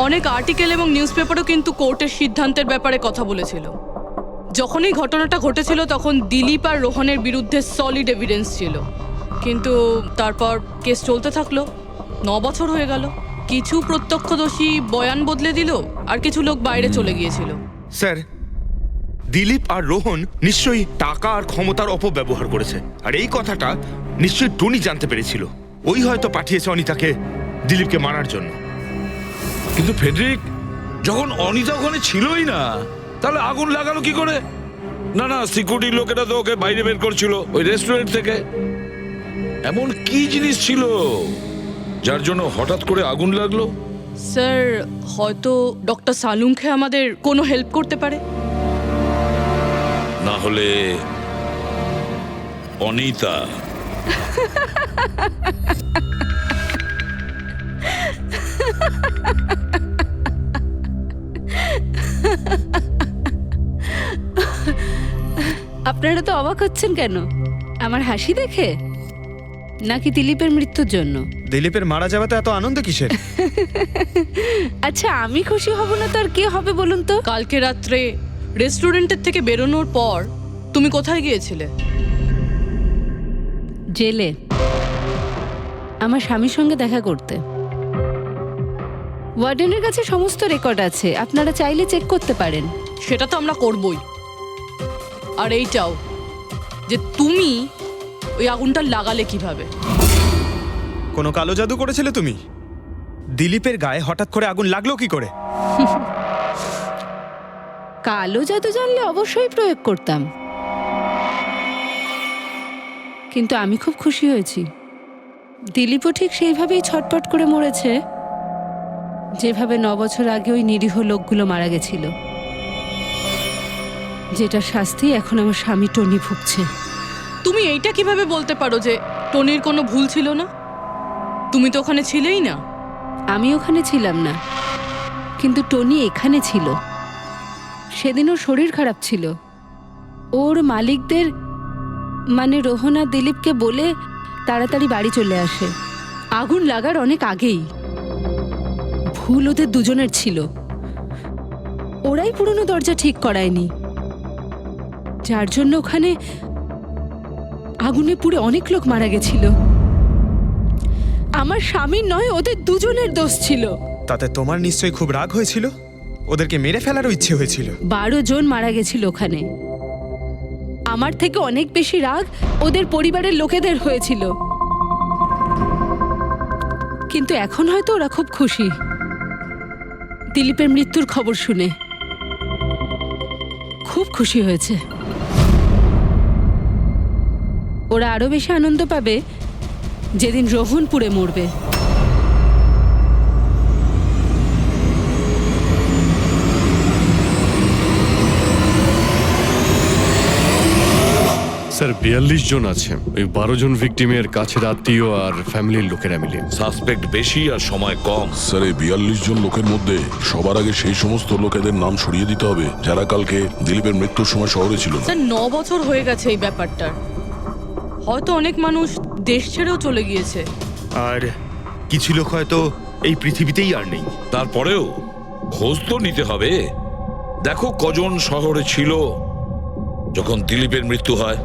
অনেক আর্টিকেল এবং নিউজ পেপারও কিন্তু কোর্টের সিদ্ধান্তের ব্যাপারে কথা বলেছিল। যখন এই ঘটনাটা ঘটেছিল তখন দিলীপ আর রোহনের বিরুদ্ধে সলিড এভিডেন্স ছিল, কিন্তু তারপর কেস চলতে থাকলো। 9 বছর হয়ে গেল। কিছু প্রত্যক্ষদর্শী বয়ান বদলে দিল আর কিছু লোক বাইরে চলে গিয়েছিল। স্যার দিলীপ আর রোহন নিশ্চয়ই টাকা আর ক্ষমতার অপব্যবহার করেছে, আর এই কথাটা নিশ্চয়ই টনি জানতে পেরেছিল। ওই হয়তো পাঠিয়েছে অনিতাকে দিলীপকে মারার জন্য। কিন্তু ফেডরিক, যখন অনিতা ওখানে ছিলই না তাহলে আগুন লাগালো কি করে? না না, সিকিউরিটির লোকেরা তো ওকে বাইরে বের করছিল ওই রেস্টুরেন্ট থেকে। এমন কি জিনিস ছিল যার জন্য হঠাৎ করে আগুন লাগলো? স্যার হয়তো ডক্টর সালুংখে আমাদের কোনো হেল্প করতে পারে। না হলে অনিতা। আপনারা তো অবাক হচ্ছেন কেন? আমার হাসি দেখে নাকি দিলীপের মৃত্যুর জন্য? দিলীপের মারা যাওয়াতে এত আনন্দ কিসের? আচ্ছা আমি খুশি হব না তো আর কে হবে বলুন তো? কালকে রাত্রে রেস্টুরেন্টের থেকে বেরোনোর পর তুমি কোথায় গিয়েছিলে? জেলে আমার স্বামীর সঙ্গে দেখা করতে। ওয়ার্ডেনের কাছে সমস্ত রেকর্ড আছে, আপনারা চাইলে চেক করতে পারেন। সেটা তো আমরা করবই। আর এইটাও যে তুমি ওই আগুনটা লাগালে কিভাবে? কোনো কালো জাদু করেছিলে তুমি? দিলীপের গায়ে হঠাৎ করে আগুন লাগলো কি করে? কালো জাদু জানলে অবশ্যই প্রয়োগ করতাম, কিন্তু আমি খুব খুশি হয়েছি দিলীপও ঠিক সেইভাবেই ছটপট করে মরেছে যেভাবে 9 বছর আগে ওই নিরীহ লোকগুলো মারা গেছিল, যেটা শাস্তি এখন আমার স্বামী টনি ভুগছে। তুমি এইটা কিভাবে বলতে পারো যে টনির কোনো ভুল ছিল না? তুমি তো ওখানে ছিলেই না। আমি ওখানে ছিলাম না, কিন্তু টনি এখানে ছিল। সেদিন ওর শরীর খারাপ ছিল। ওর মালিকদের মানে রোহন আর দিলীপকে বলে তাড়াতাড়ি বাড়ি চলে আসে আগুন লাগার অনেক আগেই। ভুল ওদের দুজনের ছিল। ওরাই পুরনো দরজা ঠিক করায়নি, যার জন্য ওখানে আগুনে পুড়ে অনেক লোক মারা গেছিল। আমার স্বামীর নয়, ওদের দুজনের দোষ ছিল। তাতে তোমার নিশ্চয়ই খুব রাগ হয়েছিল, ওদেরকে মেরে ফেলারও ইচ্ছে হয়েছিল। 12 জন মারা গেছিল ওখানে। আমার থেকে অনেক বেশি রাগ ওদের পরিবারের লোকেদের হয়েছিল, কিন্তু এখন হয়তো ওরা খুব খুশি দিলীপের মৃত্যুর খবর শুনে। খুব খুশি হয়েছে। ওরা আরো বেশি আনন্দ পাবে যেদিন রোহন পুড়ে মরবে। স্যার 42 জন আছে, ওই 12 জন ভিকটিমের কাছের আত্মীয় আর ফ্যামিলির লোকেরা মিলে। সাসপেক্ট বেশি আর সময় কম। স্যার এই 42 জন লোকের মধ্যে সবার আগে সেই সমস্ত লোকেদের নাম সরিয়ে দিতে হবে যারা কালকে দিলীপের মৃত্যুর সময় শহরে ছিল না। স্যার 9 বছর হয়ে গেছে এই ব্যাপারটার। হয়তো অনেক মানুষ দেশ ছেড়েও চলে গিয়েছে, আর কিছু লোক হয়তো এই পৃথিবীতেই আর নেই। তারপরেও খোঁজ তো নিতে হবে। দেখো কজন শহরে ছিল যখন দিলীপের মৃত্যু হয়।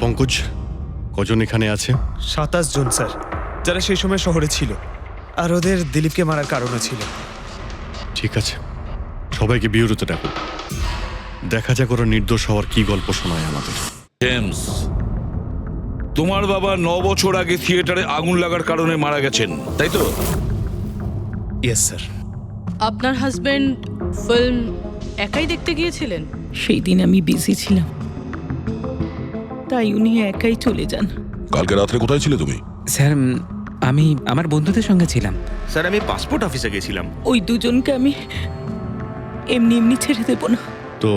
পঙ্কজ, কজন এখানে আছে? 27 জন স্যার, যারা সেই সময় শহরে ছিল, আর ওদের দিলীপকে মারার কারণও ছিল। ঠিক আছে, সবাইকে বিউরোতে ডাকো। দেখা যাক ওরা নির্দোষ হওয়ার কি গল্প শোনায় আমাদের। জেমস, তোমার বাবা 9 বছর আগে থিয়েটারে আগুন লাগার কারণে মারা গেছেন, তাই তো? Yes sir. আপনার হাজবেন্ড ফিল্ম একাই দেখতে গিয়েছিলেন? সেই দিন আমি বিজি ছিলাম, তাই উনি একাই চলে যান। কালকে রাত্রে কোথায় ছিলে তুমি? স্যার আমি আমার বন্ধুদের সঙ্গে ছিলাম। স্যার আমি পাসপোর্ট অফিসে গেছিলাম। ওই দুজনকে আমি এমনি এমনি ছেড়ে দেবো না। তো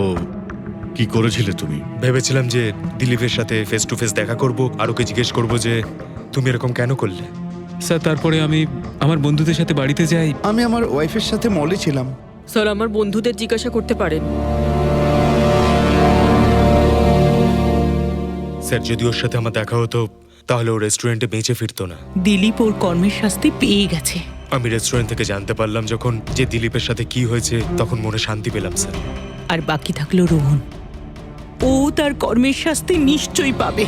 কি করেছিলে তুমি? ভেবেছিলাম যে দিলীপের সাথে ফেস টু ফেস দেখা করব, আর ওকে জিজ্ঞেস করব যে তুমি এরকম কেন করলে। স্যার তারপরে আমি আমার বন্ধুদের সাথে বাড়িতে যাই। আমি আমার ওয়াইফের সাথে মলে ছিলাম। স্যার আমার বন্ধুদের জিজ্ঞাসা করতে পারেন। স্যার যদি ওর সাথে আমার দেখা হতো তাহলে ও রেস্টুরেন্টে বেঁচে ফিরতো না। দিলীপ ওর কর্মের শাস্তি পেয়ে গেছে। আমি রেস্টুরেন্ট থেকে জানতে পারলাম যখন যে দিলীপের সাথে কি হয়েছে, তখন মনে শান্তি পেলাম স্যার। আর বাকি থাকলো রোহন, ও তার কর্মের শাস্তি নিশ্চয়ই পাবে।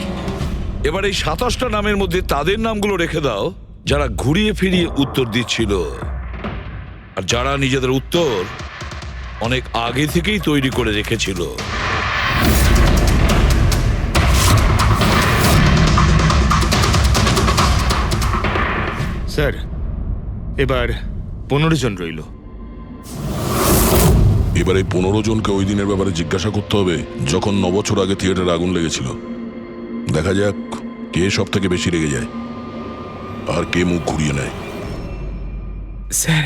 এবার এই 27টা নামের মধ্যে তাদের নামগুলো রেখে দাও যারা ঘুরিয়ে ফিরিয়ে উত্তর দিচ্ছিল, আর যারা নিজেদের উত্তর অনেক আগে থেকেই তৈরি করে রেখেছিল। স্যার এবার 15 জন রইল। এবার এই 15 জনকে ওই দিনের ব্যাপারে জিজ্ঞাসা করতে হবে যখন 9 বছর আগে থিয়েটারে আগুন লেগেছিল। দেখা যাক কে সব থেকে বেশি রেগে যায় আর কে মুখ ঘুরিয়ে নেয়। স্যার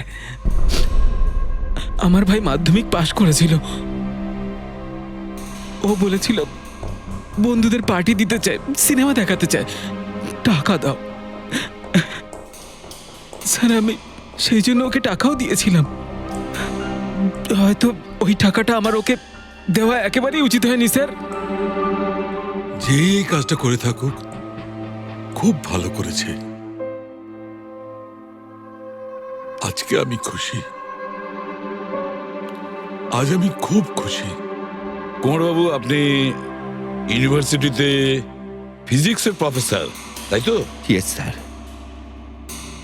আমার ভাই মাধ্যমিক পাশ করেছিল। ও বলেছিল বন্ধুদের পার্টি দিতে চায়, সিনেমা দেখাতে চায়, টাকা দাও। স্যার আমি সেই জন্য ওকে টাকাও দিয়েছিলাম। হয়তো ওই টাকাটা আমার ওকে দেওয়া একেবারেই উচিত হয়নি স্যার। যে এই কাজটা করে থাকুক খুব ভালো করেছে। আজকে আমি খুশি, আজ আমি খুব খুশি। কুমারবাবু, আপনি ইউনিভার্সিটিতে ফিজিক্সের প্রফেসর, তাই তো? Yes sir,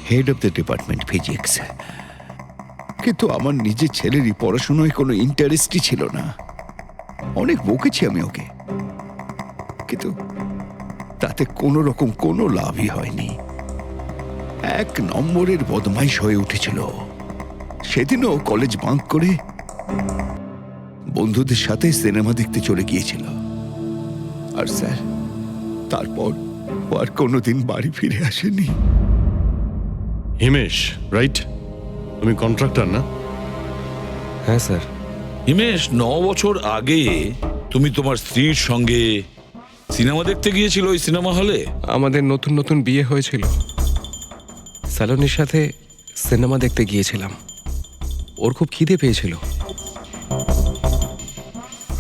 head of the department physics. কিন্তু আমার নিজের ছেলেরই পড়াশোনায় কোনো ইন্টারেস্টই ছিল না। অনেক বকেছি আমি ওকে, কিন্তু তাতে কোনো রকম কোনো লাভই হয়নি। 1 নম্বরের বদমাইশ হয়ে উঠেছিল। সেদিনও কলেজ বাঙ্ক করে বন্ধুদের সাথে সিনেমা দেখতে চলে গিয়েছিল। আর স্যার তারপর ও আর কোনোদিন বাড়ি ফিরে আসেনি। হিমেশ, রাইট? তুমি কন্ট্রাক্টর না? হ্যাঁ স্যার। হিমেশ, 9 বছর আগে তুমি তোমার স্ত্রীর সঙ্গে সিনেমা দেখতে গিয়েছিল ওই সিনেমা হলে। আমাদের নতুন নতুন বিয়ে হয়েছিল, স্যালোনির সাথে সিনেমা দেখতে গিয়েছিলাম। ওর খুব খিদে পেয়েছিল,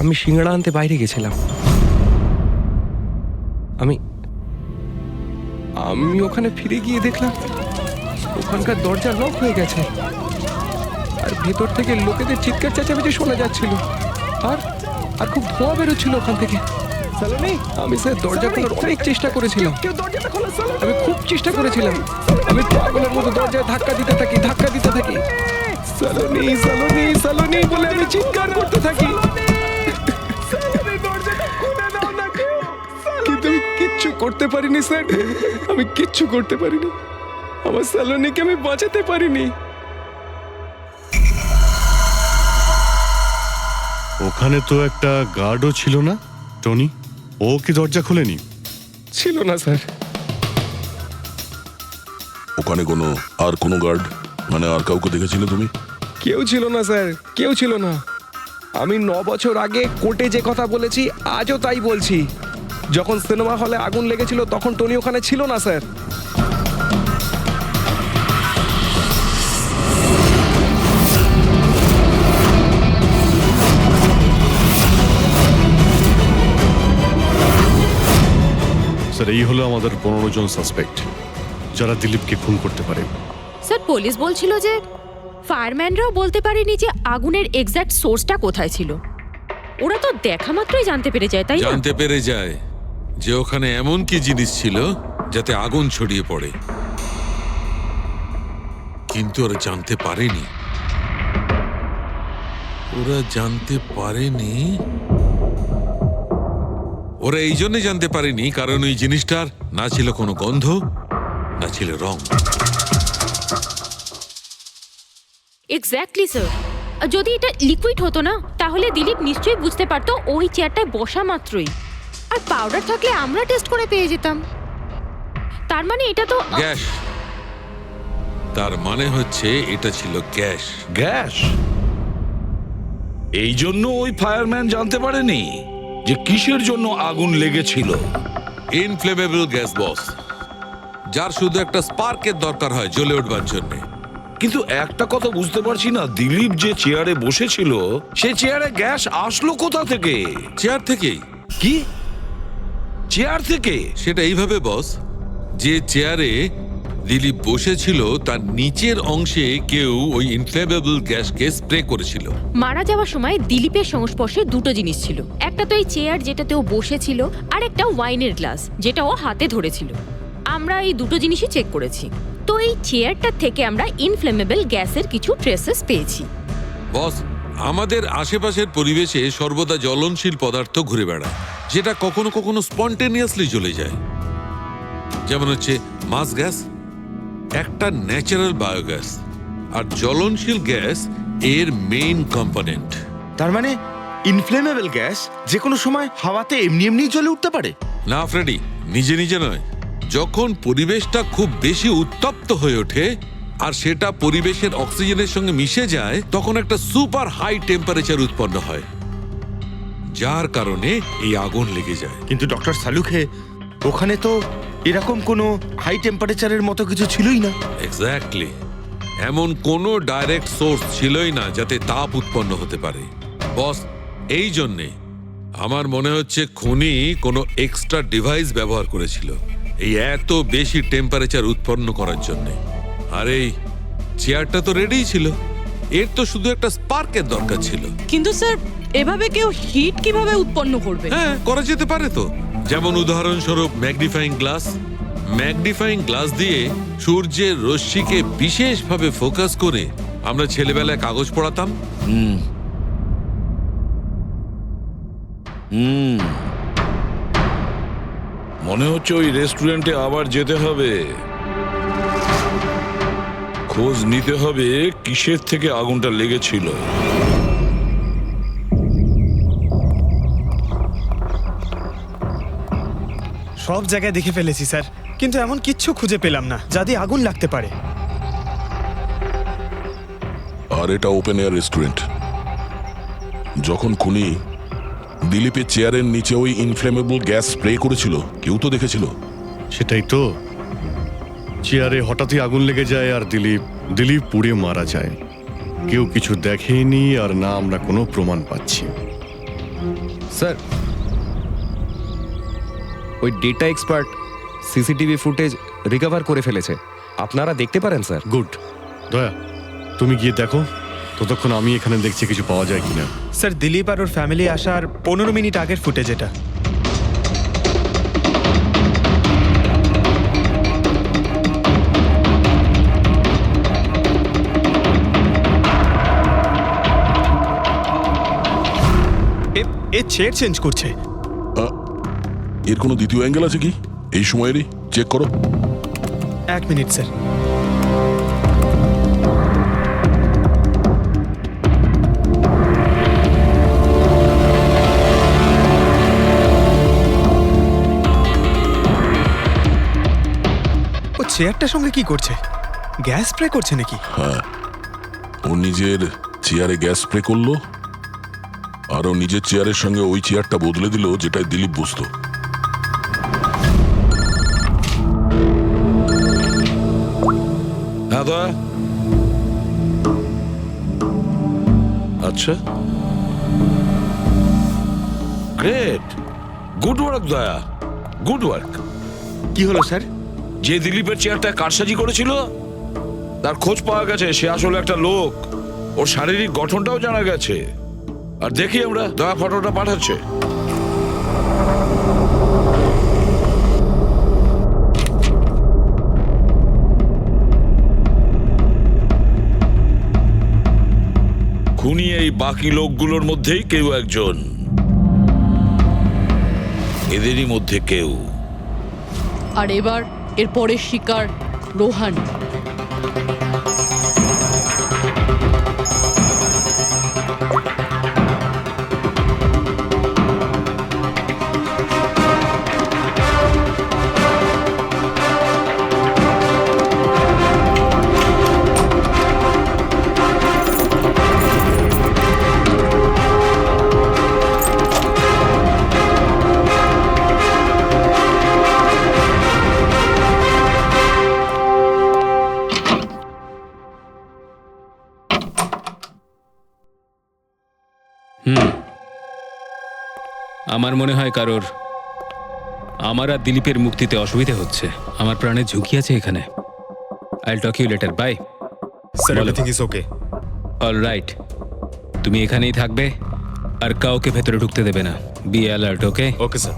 আমি সিঙ্গাড়া আনতে বাইরে গেছিলাম। আমি ওখানে ফিরে গিয়ে দেখলাম ওখানকার দরজা লক হয়ে গেছে, আর ভেতর থেকে লোকেদের চিৎকার চেঁচামেচি শোনা যাচ্ছিল, আর আর খুব ধোঁয়া বেরোচ্ছিল ওখান থেকে। আমি স্যার দরজা খোলার অনেক চেষ্টা করেছিলাম, আমি খুব চেষ্টা করেছিলাম। আমি পাগলের মতো দরজায় ধাক্কা দিতে থাকি। সালোনি সালোনি সালোনি বলে আমি চিৎকার করতে থাকি, কিন্তু আমি কিচ্ছু করতে পারিনি স্যার। আমি কিচ্ছু করতে পারিনি, আমার সালোনিকে আমি বাঁচাতে পারিনি। ওখানে তো একটা গার্ডও ছিল না, টনি? ও কি দরজা খোলেনি? ছিল না স্যার। ওখানে কোনো গার্ড, মানে আর কাউকে দেখেছিলে তুমি? কেউ ছিল না স্যার, কেউ ছিল না। আমি 9 বছর আগে কোর্টে যে কথা বলেছি আজও তাই বলছি। যখন সিনেমা হলে আগুন লেগেছিল তখন টনি ওখানে ছিল না স্যার। স্যার, এই হলো আমাদের 15 জন সাসপেক্ট যারা দিলীপকে খুন করতে পারে। স্যার পুলিশ বলছিল যে ফায়ারম্যানরাও বলতে পারেনি যে আগুনের এক্স্যাক্ট সোর্সটা কোথায় ছিল। ওরা তো দেখা মাত্রই জানতে পেরে যায়, তাই না? জানতে পেরে যায়, যে ওখানে এমন কি জিনিস ছিল যাতে আগুন ছড়িয়ে পড়ে, কিন্তু ওরা জানতে পারেনি। ওরা এই জন্য জানতে পারেনি কারণ ওই জিনিসটার না ছিল কোনো গন্ধ, না ছিল রং। Exactly sir. যদি এটা লিকুইড হতো না তাহলে দিলীপ নিশ্চয়ই বুঝতে পারতো ওই চেয়ারটায় বসা মাত্রই। আর পাউডার থাকলে আমরা টেস্ট করে পেয়ে যেতাম। তার মানে এটা তো গ্যাস। তার মানে হচ্ছে এটা ছিল গ্যাস। গ্যাস? এই জন্য ওই ফায়ারম্যান জানতে পারেনি যে কিসের জন্য আগুন লেগেছিল। ইনফ্লেমেবল গ্যাস বস, যার শুধু একটা স্পার্কের দরকার হয় জ্বলে উঠবার জন্য। কিন্তু একটা কথা বুঝতে পারছি না, দিলীপ যে চেয়ারে বসেছিল সে চেয়ারে গ্যাস আসলো কোথা থেকে? চেয়ার থেকেই। কি? চেয়ার থেকে? সেটা এইভাবে বস, যে চেয়ারে দিলীপ বসেছিল তার নিচের অংশে কেউ ওই ইনফ্লেমেবল গ্যাসকে স্প্রে করেছিল। মারা যাওয়ার সময় দিলীপের সংস্পর্শে দুটো জিনিস ছিল। একটা তো এই চেয়ার যেটাতে ও বসেছিল, আর একটা ওয়াইনের গ্লাস যেটা ও হাতে ধরেছিল। আমরা এই দুটো জিনিসই চেক করেছি। তো এই চেয়ারটার থেকে আমরা ইনফ্লেমেবল গ্যাসের কিছু ট্রেসেস পেয়েছি। বস, আমাদের আশেপাশের পরিবেশে সর্বদা জ্বলনশীল পদার্থ ঘুরে বেড়ায়, যেটা কখনো কখনো স্পন্টেনিয়াসলি জ্বলে যায়। যেমন হচ্ছে মাস গ্যাস, একটা ন্যাচারাল বায়োগ্যাস, আর জ্বলনশীল গ্যাস এর মেইন কম্পোনেন্ট। তার মানে ইনফ্লেমেবল গ্যাস যে কোনো সময় হাওয়াতে এমনি এমনি জ্বলে উঠতে পারে? না ফ্রেডি, নিজে নিজে নয়। যখন পরিবেশটা খুব বেশি উত্তপ্ত হয়ে ওঠে আর সেটা পরিবেশের অক্সিজেনের সঙ্গে মিশে যায়, তখন একটা সুপার হাই টেম্পারেচার উৎপন্ন হয়, যার কারণে এই আগুন লেগে যায়। কিন্তু ডক্টর সালুখে, ওখানে তো এরকম কোনো হাই টেম্পারেচারের মতো কিছু ছিলই না। এক্স্যাক্টলি, এমন কোনো ডাইরেক্ট সোর্স ছিলই না যাতে তাপ উৎপন্ন হতে পারে। বস, এই জন্যে আমার মনে হচ্ছে খুনি কোনো এক্সট্রা ডিভাইস ব্যবহার করেছিল এই এত বেশি টেম্পারেচার উৎপন্ন করার জন্যে। আর এই চেয়ারটা তো রেডিই ছিল, এর তো শুধু একটা স্পার্কের দরকার ছিল। কিন্তু স্যার, এভাবে কেউ হিট কিভাবে উৎপন্ন করবে? হ্যাঁ, করা যেতে পারে তো। যেমন উদাহরণস্বরূপ ম্যাগনিফাইং গ্লাস। ম্যাগনিফাইং গ্লাস দিয়ে সূর্যের রশ্মিকে বিশেষভাবে ফোকাস করে আমরা ছেলেবেলায় কাগজ পড়াতাম। মনে হচ্ছে ওই রেস্টুরেন্টে আবার যেতে হবে, খোঁজ নিতে হবে কিসের থেকে আগুনটা লেগেছিল। সব জায়গায় দেখে ফেলেছি স্যার, কিন্তু এমন কিচ্ছু খুঁজে পেলাম না যা দিয়ে আগুন লাগতে পারে। আর এটা ওপেন এয়ার রেস্টুরেন্ট। যখন খুনি দিলীপের চেয়ারের নিচে ওই ইনফ্লেমেবল গ্যাস স্প্রে করেছিল, কেউ তো দেখেছিল। সেটাই তো, চেয়ারে হঠাৎই আগুন লেগে যায় আর দিলীপ পুড়ে মারা যায়। কেউ কিছু দেখেনি, আর না আমরা কোনো প্রমাণ পাচ্ছি। স্যার, ওই data expert CCTV footage recover করে ফেলেছে, আপনারা দেখতে পারেন স্যার। গুড। দয়া, তুমি গিয়ে দেখো, ততক্ষণ আমি এখানে দেখছি কিছু পাওয়া যায় কিনা। স্যার, দিলীপ আর ওর ফ্যামিলি আসার 15 মিনিট আগের ফুটেজ এটা। এ চেয়ার চেঞ্জ করছে। এর কোনো দ্বিতীয় অ্যাঙ্গেল আছে কি এই সময়েরই? চেক করো। 1 মিনিট স্যার। ও চেয়ারটার সঙ্গে কি করছে? গ্যাস স্প্রে করছে নাকি? হ্যাঁ, ও নিজের চেয়ারে গ্যাস স্প্রে করলো, আর ও নিজের চেয়ারের সঙ্গে ওই চেয়ারটা বদলে দিল যেটাই দিলীপ বসতো। হ্যাঁ দয়া। আচ্ছা, গ্রেট, গুড ওয়ার্ক দয়া, গুড ওয়ার্ক। কি হলো স্যার? যে দিলীপের চেয়ারটা কারসাজি করেছিল তার খোঁজ পাওয়া গেছে। সে আসলে একটা লোক, ওর শারীরিক গঠনটাও জানা গেছে। আর দেখি আমরা, দয়া ফটোটা পাঠাচ্ছে। খুনি এই বাকি লোকগুলোর মধ্যেই কেউ একজন, এদেরই মধ্যে কেউ। আর এবার এর পরের শিকার রোহান। আমার মনে হয় কারোর আমার আর দিলীপের মুক্তিতে অসুবিধা হচ্ছে। আমার প্রাণের ঝুঁকি আছে এখানে। I will talk you later, bye. Sir, everything is okay. Alright, তুমি এখানেই থাকবে আর কাউকে ভেতরে ঢুকতে দেবে না। Be alert, okay? Okay sir.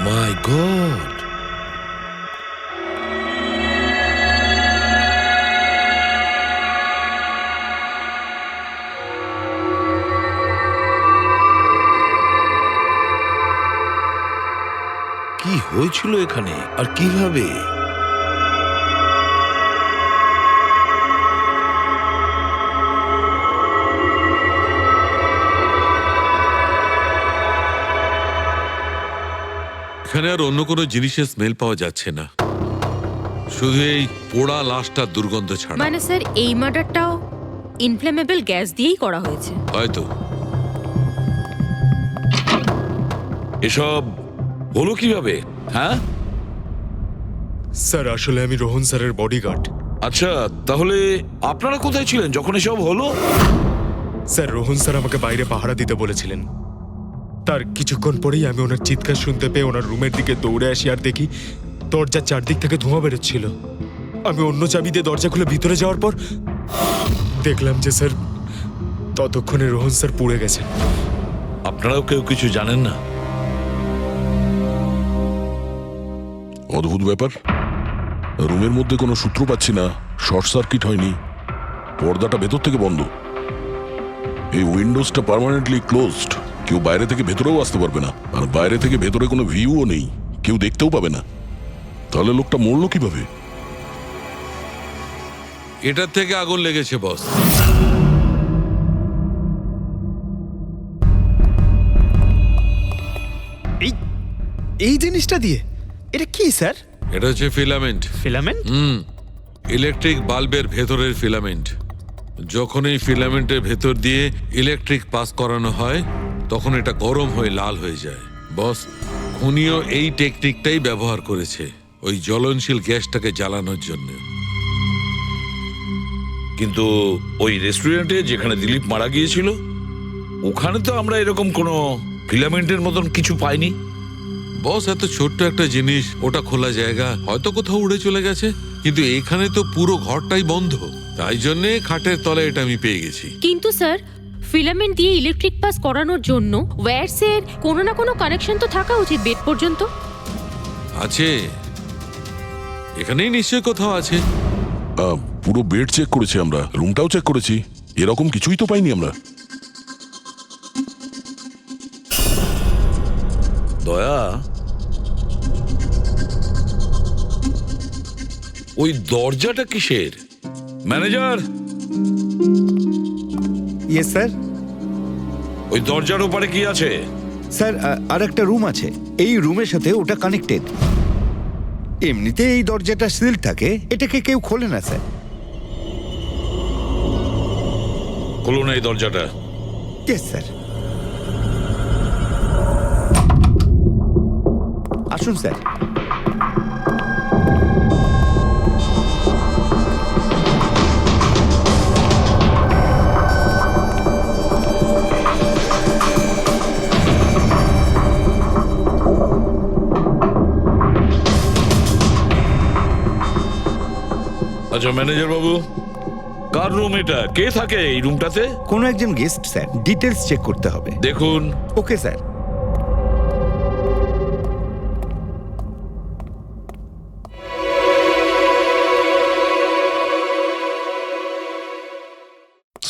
My God, কি হয়েছিল এখানে আর কিভাবে? এখানে আর অন্য কোনো জিনিসের স্মেল পাওয়া যাচ্ছে না, শুধু এই পোড়া লাশটার দুর্গন্ধ ছাড়া। মানে স্যার, এই মার্ডারটাও ইনফ্লেমেবল গ্যাস দিয়েই করা হয়েছে হয়তো। এসব হলো কিভাবে? হ্যাঁ স্যার, আসলে আমি রোহন স্যারের বডিগার্ড। আচ্ছা, তাহলে আপনারা কোথায় ছিলেন যখন এসব হলো? স্যার, রোহন স্যার আমাকে বাইরে পাহারা দিতে বলেছিলেন। তার কিছুক্ষণ পরেই আমি ওনার চিৎকার শুনতে পেয়ে ওনার রুমের দিকে দৌড়ে আসি আর দেখি দরজার চারদিক থেকে ধোঁয়া বেরোচ্ছিল। আমি অন্য চাবি দিয়ে দরজা খুলে ভিতরে যাওয়ার পর দেখলাম যে স্যার ততক্ষণে রোহন স্যার পুড়ে গেছেন। আপনারাও কেউ কিছু জানেন না? অদ্ভুত ব্যাপার, রুমের মধ্যে কোনো সূত্র পাচ্ছি না, শর্ট সার্কিট হয়নি, পর্দাটা ভেতর থেকে বন্ধ, এই উইন্ডোজটা পার্মানেন্টলি ক্লোজড, কেউ বাইরে থেকে ভেতরেও আসতে পারবে না, আর বাইরে থেকে ভেতরে কোনো ভিউও নেই, কেউ দেখতেও পাবে না। তাহলে লোকটা মরলো কিভাবে? এটার থেকে আগুন লেগেছে বস। এই জিনিসটা দিয়ে? এটা কি স্যার? এটা হচ্ছে ফিলামেন্ট। ফিলামেন্ট? ইলেকট্রিক বাল্বের ভেতরের ফিলামেন্ট। যখন এই ফিলামেন্টের ভেতর দিয়ে ইলেকট্রিক পাস করানো হয় তখন এটা গরম হয়ে লাল হয়ে যায়। বস, খুনিও এই টেকনিকটাই ব্যবহার করেছে ওই জ্বলনশীল গ্যাসটাকে জ্বালানোর জন্য। কিন্তু ওই রেস্টুরেন্টে যেখানে দিলীপ মারা গিয়েছিল ওখানে তো আমরা এরকম কোনো ফিলামেন্টের মতন কিছু পাইনি। বস, এত ছোট্ট একটা জিনিস, ওটা খোলা জায়গা, হয়তো কোথাও উড়ে চলে গেছে, কিন্তু এখানে তো পুরো ঘরটাই বন্ধ, তাই জন্যে খাটের তলায় এটা আমি পেয়ে গেছি। কিন্তু স্যার, ফিলামেন্ট দিয়ে ইলেকট্রিক পাস করানোর জন্য ওয়্যারসের কোনো না কোনো কানেকশন তো থাকা উচিত বেড পর্যন্ত। আছে, এখানেই নিশ্চয়ই কোথাও আছে। পুরো বেড চেক করেছি আমরা, রুমটাও চেক করেছি, এরকম কিছুই তো পাইনি আমরা। দয়া, ওই দরজাটা কিসের? Manager, yes sir. ওই দরজার ওপারে কি আছে? স্যার আর একটা রুম আছে, এই রুমের সাথে ওটা কানেক্টেড। এমনিতে এই দরজাটা সিল থাকে, এটাকে কেউ খোলে না স্যার। খুলুন এই দরজাটা। Yes sir. আসুন স্যার। আচ্ছা ম্যানেজার বাবু, কার রুম এটা? কে থাকে এই রুমটাতে? কোনো একজন গেস্ট স্যার, ডিটেলস চেক করতে হবে। দেখুন। Okay sir.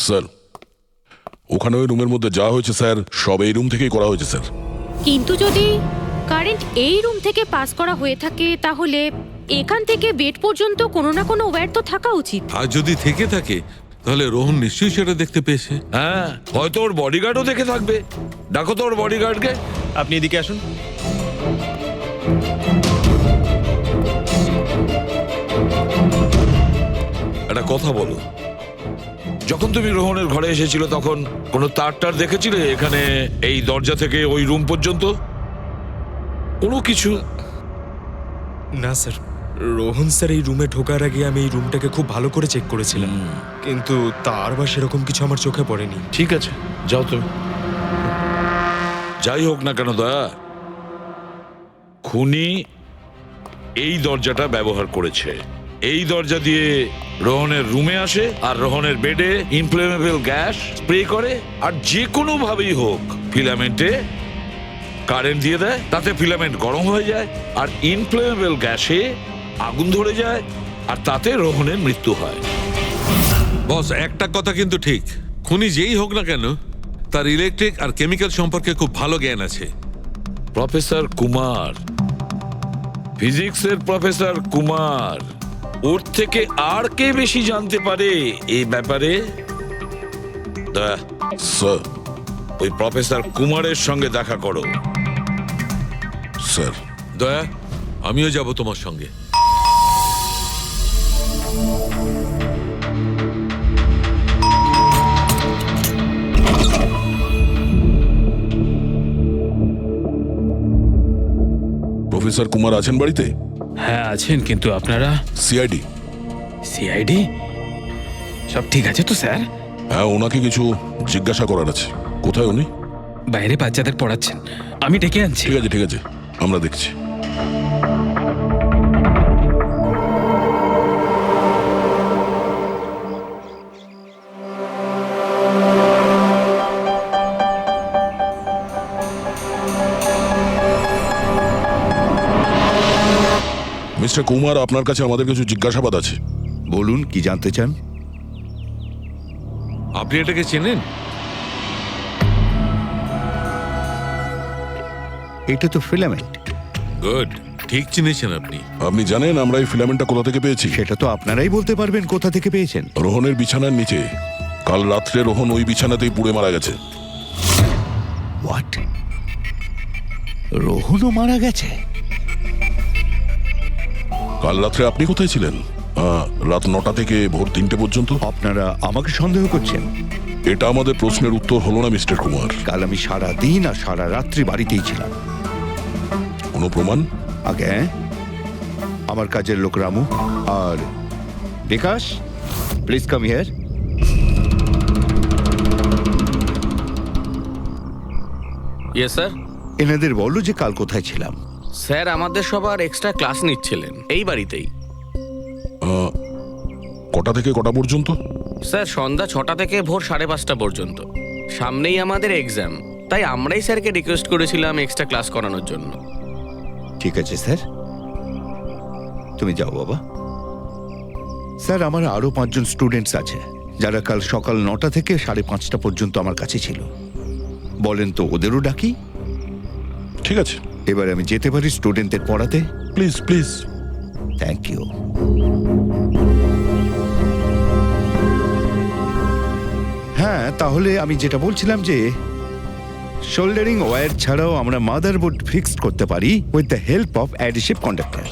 স্যার, ওখানে ওই রুমের মধ্যে যা হয়েছে স্যার সব এই রুম থেকেই করা হয়েছে স্যার। কিন্তু যদি কারেন্ট এই রুম থেকে পাস করা হয়ে থাকে তাহলে এখান থেকে বেড পর্যন্ত কোনো না কোনো ওয়্যার তো থাকা উচিত। আর যদি থেকে থাকে তাহলে রোহন নিশ্চয়ই সেটা দেখতে পেয়েছে। হ্যাঁ, হয়তো ওর বডিগার্ডও দেখে থাকবে। ডাকো তো ওর বডিগার্ডকে। আপনি এদিকে আসুন। একটা কথা বলো, যখন তুমি রোহনের ঘরে এসেছিল তখন কোনো তার দেখেছিলে এখানে এই দরজা থেকে ওই রুম পর্যন্ত? কোনো কিছু? না স্যার, রোহন স্যার এই রুমে ঢোকার আগে আমি এই রুমটাকে খুব ভালো করে চেক করেছিলাম, কিন্তু তার বা সেরকম কিছু আমার চোখে পড়েনি। ঠিক আছে, যাও তুমি। যাই হোক না কেন দয়া, খুনি এই দরজাটা ব্যবহার করেছে। এই দরজা দিয়ে রোহনের রুমে আসে আর রোহনের বেডে ইনফ্লেমেবল গ্যাস স্প্রে করে, আর যে কোনো ভাবেই হোক ফিলামেন্টে কারেন্ট দিয়ে দেয়, তাতে ফিলামেন্ট গরম হয়ে যায় আর ইনফ্লেমেবল গ্যাসে আগুন ধরে যায়, আর তাতে রোহনের মৃত্যু হয়। বস, একটা কথা কিন্তু ঠিক, খুনি যেই হোক না কেন তার ইলেকট্রিক আর কেমিক্যাল সম্পর্কে খুব ভালো জ্ঞান আছে। প্রফেসর কুমার, ফিজিক্সের প্রফেসর কুমার, ওর থেকে আর কে বেশি জানতে পারে এই ব্যাপারে? স্যার, ওই প্রফেসর কুমারের সঙ্গে দেখা করো। স্যার। দয়া, আমিও যাব তোমার সঙ্গে। প্রফেসর কুমার আছেন বাড়িতে? হ্যাঁ আছেন, কিন্তু আপনারা? সিআইডি। সিআইডি? সব ঠিক আছে তো স্যার? হ্যাঁ, ওনাকে কিছু জিজ্ঞাসা করার আছে। কোথায় উনি? বাইরে বাচ্চাদের পড়াচ্ছেন, আমি ডেকে আনছি। ঠিক আছে ঠিক আছে, আমরা দেখছি। মিস্টার কুমার, আপনার কাছে আমাদের কিছু জিজ্ঞাসাবাদ আছে। বলুন, কি জানতে চান? আপনি এটাকে চেনেন? এটা তো ফিলামেন্ট। গুড, ঠিক চিনেছেন আপনি। আপনি জানেন আমরা এই ফিলামেন্টটা কোথা থেকে পেয়েছি? সেটা তো আপনারাই বলতে পারবেন কোথা থেকে পেয়েছেন। রোহনের বিছানার নিচে। কাল রাত্রে রোহন ওই বিছানাতেই পুড়ে মারা গেছে। হোয়াট? রোহনও মারা গেছে? কাল রাত্রে আপনি কোথায় ছিলেন? রাত 9টা থেকে ভোর 3টে পর্যন্ত। আপনারা আমাকে সন্দেহ করছেন? এটা আমাদের প্রশ্নের উত্তর হলো না মিস্টার কুমার। কাল আমি সারা দিন আর সারা রাত্রি বাড়িতেই ছিলাম। কোনো প্রমাণ? আগে আমার কাজের লোক রামু আর Bikash, please come here. Yes sir. এনাদের বলো যে কাল কোথায় ছিলাম। স্যার আমাদের সবার এক্সট্রা ক্লাস নিচ্ছিলেন এই বাড়িতেই। কটা থেকে কটা পর্যন্ত? স্যার সন্ধ্যা 6টা থেকে ভোর 5:30 পর্যন্ত। সামনেই আমাদের এক্সাম, তাই আমরাই স্যারকে রিকোয়েস্ট করেছিলাম এক্সট্রা ক্লাস করানোর জন্য। ঠিক আছে স্যার, তুমি যাও বাবা। স্যার, আমার আরো 5 জন স্টুডেন্টস আছে যারা কাল সকাল 9টা থেকে 5:30 পর্যন্ত আমার কাছে ছিল। বলেন তো ওদেরও ডাকি? ঠিক আছে, এবার আমি যেতে পারি স্টুডেন্টদের পড়াতে? Please please. Thank you. হ্যাঁ, তাহলে আমি যেটা বলছিলাম যে শোল্ডারিং ওয়্যার ছাড়াও আমরা মাদারবোর্ড ফিক্সড করতে পারি with the help of adhesive conductor.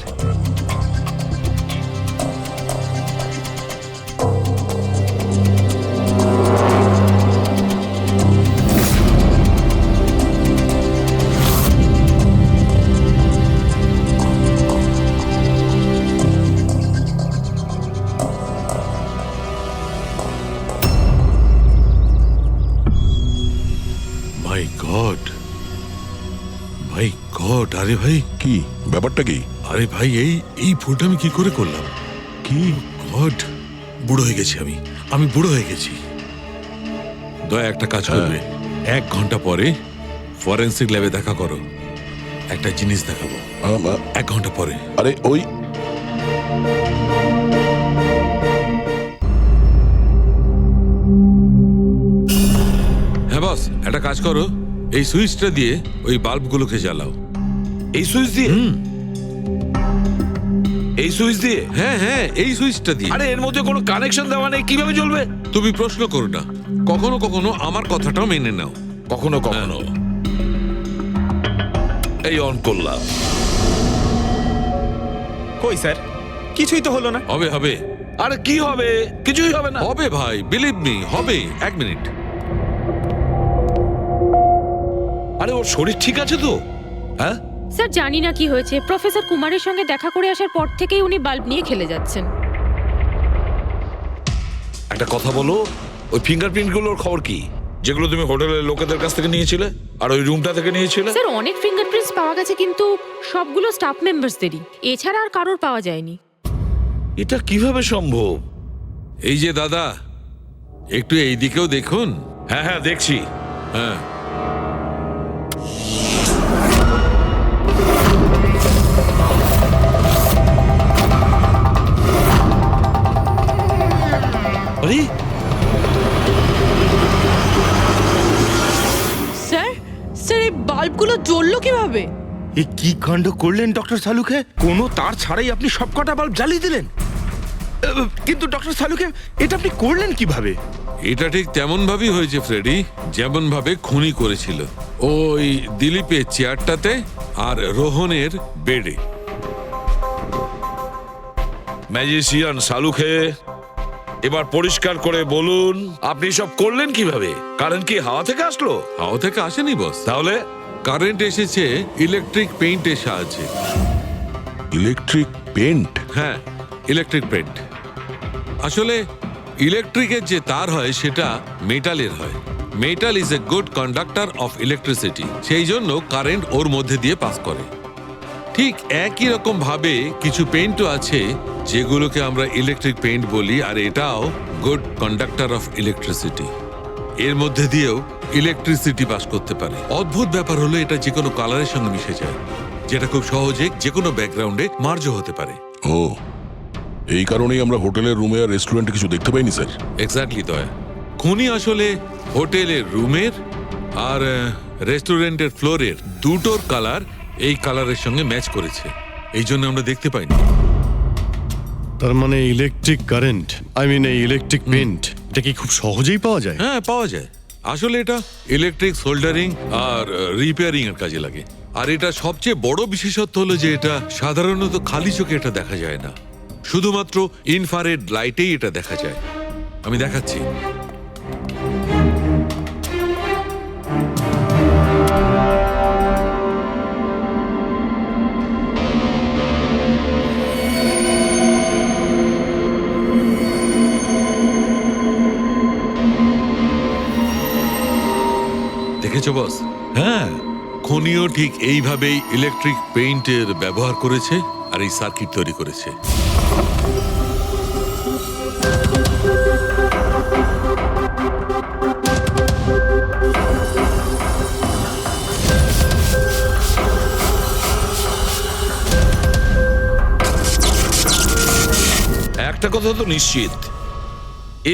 My god, my god! আরে ভাই, কি ব্যাপারটা? কি? আরে ভাই, এই ভুলটা আমি কি করে করলাম? কি গড, বুড়ো হয়ে গেছি আমি বুড়ো হয়ে গেছি। দয়া একটা কাজ করবে, 1 ঘন্টা পরে ফরেন্সিক ল্যাবে দেখা করো। একটা জিনিস দেখাবো। 1 ঘন্টা পরে। আরে ওই হ্যাঁ বস, একটা কাজ করো, এই সুইচটা দিয়ে ওই বাল্বগুলোকে জ্বালাও। এই সুইচ দিয়ে? এই সুইচ দিয়ে? হ্যাঁ হ্যাঁ, এই সুইচটা দিয়ে। আরে এর মধ্যে কোনো কানেকশন দেওয়া নেই, কিভাবে জ্বলবে? তুমি প্রশ্ন করো না, কখনো কখনো আমার কথাটাও মেনে নাও। কখনো কখনো। এই অন করলাম। কই স্যার, কিছুই তো হলো না। হবে হবে। আরে কি হবে? কিছুই হবে না। হবে ভাই, বিলিভ মি, হবে। 1 মিনিট। আরে ওর শরীর ঠিক আছে তো? হ্যাঁ স্যার, জানি না কি হয়েছে, প্রফেসর কুমারের সঙ্গে দেখা করে আসার পর থেকেই উনি বাল্ব নিয়ে খেলে যাচ্ছেন। একটা কথা বলো, ওই ফিঙ্গারপ্রিন্ট গুলোর খবর কি, যেগুলো তুমি হোটেলের লোকেদের কাছ থেকে নিয়েছিলে আর ওই রুমটা থেকে নিয়েছিলে? স্যার, অনেক ফিঙ্গারপ্রিন্টস পাওয়া গেছে, কিন্তু সবগুলো স্টাফ মেম্বারসদেরই, এছাড়া আর কারোর পাওয়া যায়নি। এটা কিভাবে সম্ভব? এই যে দাদা, একটু এই দিকেও দেখুন। হ্যাঁ হ্যাঁ, দেখছি। হ্যাঁ, আরে স্যার, স্যার এই বাল্বগুলো জ্বললো কিভাবে? এ কি কাণ্ড করলেন ডক্টর সালুকে? কোনো তার ছাড়াই আপনি সবকটা বাল্ব জ্বালিয়ে দিলেন। কিন্তু ডক্টর সালুকে, এটা আপনি করলেন কিভাবে? এটা ঠিক তেমন ভাবেই হয়েছে ফ্রেডি, যেমন ভাবে খুনি করেছিল। ওই দিলীপের চেয়ারটাতে আর রোহনের বেডে। ম্যাজিশিয়ান সালুখে, এবার পরিষ্কার করে বলুন আপনি সব করলেন কিভাবে? কারেন্ট কি হাওয়া থেকে আসলো? হাওয়া থেকে আসেনি বস, তাহলে? কারেন্ট এসেছে ইলেকট্রিক পেইন্টের সাহায্যে। Electric paint? হ্যাঁ, ইলেকট্রিক পেইন্ট। আসলে ইলেকট্রিকের যে তার হয় সেটা মেটালের হয়। Metal is a good conductor of electricity, সেই জন্য কারেন্ট ওর মধ্যে দিয়ে পাস করে। ঠিক একই রকম ভাবে কিছু পেইন্টও আছে যেগুলোকে আমরা ইলেকট্রিক পেইন্ট বলি, আর এটাও গুড কন্ডাক্টর অফ ইলেকট্রিসিটি। এর মধ্যে দিয়েও ইলেকট্রিসিটি পাস করতে পারে। অদ্ভুত ব্যাপার হলো এটা যে কোনো কালারের সঙ্গে মিশে যায়, যেটা খুব সহজে যে কোনো ব্যাকগ্রাউন্ডে মার্জ হতে পারে। ও, এই কারণেই আমরা হোটেলের রুমে আর রেস্টুরেন্টে কিছু দেখতে পাইনি স্যার। এক্স্যাক্টলি দয়া, খুনি আসলে হোটেলের রুমের আর রেস্টুরেন্টের ফ্লোরের দুটোর কালার এই কালারের সঙ্গে ম্যাচ করেছে, এই জন্য আমরা দেখতে পাইনি। তার মানে ইলেকট্রিক কারেন্ট, এই ইলেকট্রিক পেন্ট, এটা কি খুব সহজেই পাওয়া যায়? হ্যাঁ, পাওয়া যায়। আসলে এটা ইলেকট্রিক সোল্ডারিং আর রিপেয়ারিং এর কাজে লাগে। আর এটা সবচেয়ে বড় বিশেষত্ব হলো যে এটা সাধারণত খালি চোখে এটা দেখা যায় না, শুধুমাত্র ইনফ্রারেড লাইটেই এটা দেখা যায়। আমি দেখাচ্ছি। দেখেছো বস? হ্যাঁ, খনিও ঠিক এইভাবেই ইলেকট্রিক পেইন্টের ব্যবহার করেছে আর এই সার্কিট তৈরি করেছে। একটা কথা তো নিশ্চিত,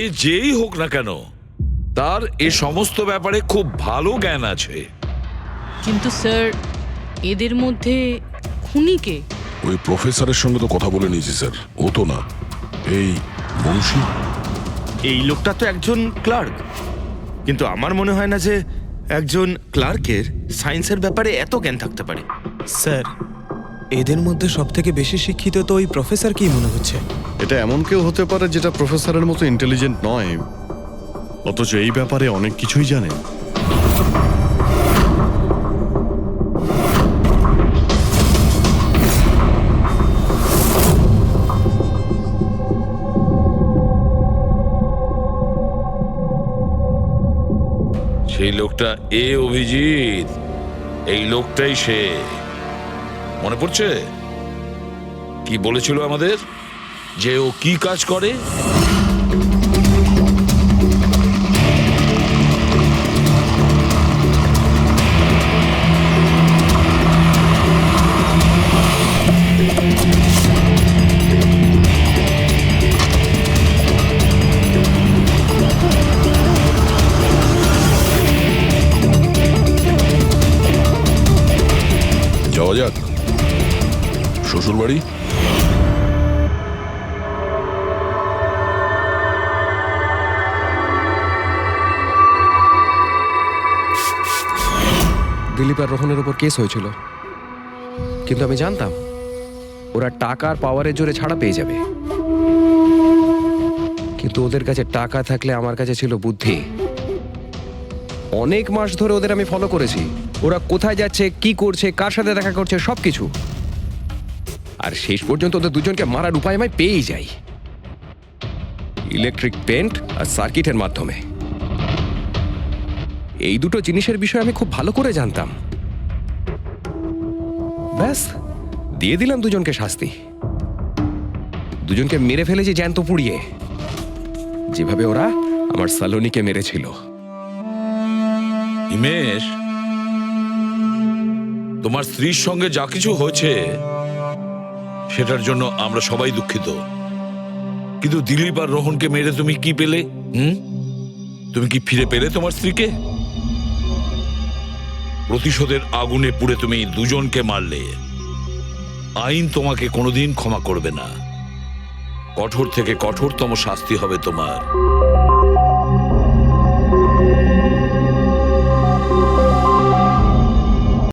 এ যেই হোক না কেন তার এ সমস্ত ব্যাপারে খুব ভালো জ্ঞান আছে। কিন্তু স্যার, এদের মধ্যে খুনিকে ওই প্রফেসরের সঙ্গে তো কথা বলে নিয়েছি স্যার, ও তো না, এই মুন্সি। এই লোকটা তো একজন ক্লার্ক, কিন্তু আমার মনে হয় না যে একজন ক্লার্কের সায়েন্সের ব্যাপারে এত জ্ঞান থাকতে পারে। স্যার, এদের মধ্যে সব থেকে বেশি শিক্ষিত তো ওই প্রফেসর কি মনে হচ্ছে? এটা এমন কেউ হতে পারে যেটা প্রফেসরের মতো ইন্টেলিজেন্ট নয়, অথচ এই ব্যাপারে অনেক কিছুই জানে। সেই লোকটা অভিজিৎ, এই লোকটাই সে। মনে পড়ছে কি বলেছিল আমাদের, যে ও কি কাজ করে? যাওয়া যাক শ্বশুর বাড়ি। দিলীপ আর রোহনের উপর কেস হয়েছিল, কিন্তু আমি জানতাম ওরা টাকার পাওয়ারের জোরে ছাড়া পেয়ে যাবে। কিন্তু ওদের কাছে টাকা থাকলে আমার কাছে ছিল বুদ্ধি। অনেক মাস ধরে ওদের আমি ফলো করেছি, ওরা কোথায় যাচ্ছে, কি করছে, কার সাথে দেখা করছে, সবকিছু। আর শেষ পর্যন্ত ওদের দুজনকে মারার উপায় আমি পেয়েই যাই, ইলেকট্রিক পেন্ট আর সার্কিটের মাধ্যমে। এই দুটো জিনিসের বিষয়ে আমি খুব ভালো করে জানতাম। ব্যাস, দিয়ে দিলাম দুজনকে শাস্তি। দুজনকে মেরে ফেলেছি জ্যান্ত পুড়িয়ে, যেভাবে ওরা আমার সালোনিকে মেরেছিল। হিমেশ, তোমার স্ত্রীর সঙ্গে যা কিছু হয়েছে সেটার জন্য আমরা সবাই দুঃখিত, কিন্তু দিলীপ আর রোহনকে মেরে তুমি কি পেলে? তুমি কি ফিরে পেলে তোমার স্ত্রীকে? প্রতিশোধের আগুনে পুড়ে তুমি দুজনকে মারলে, আইন তোমাকে কোনোদিন ক্ষমা করবে না। কঠোর থেকে কঠোরতম শাস্তি হবে তোমার।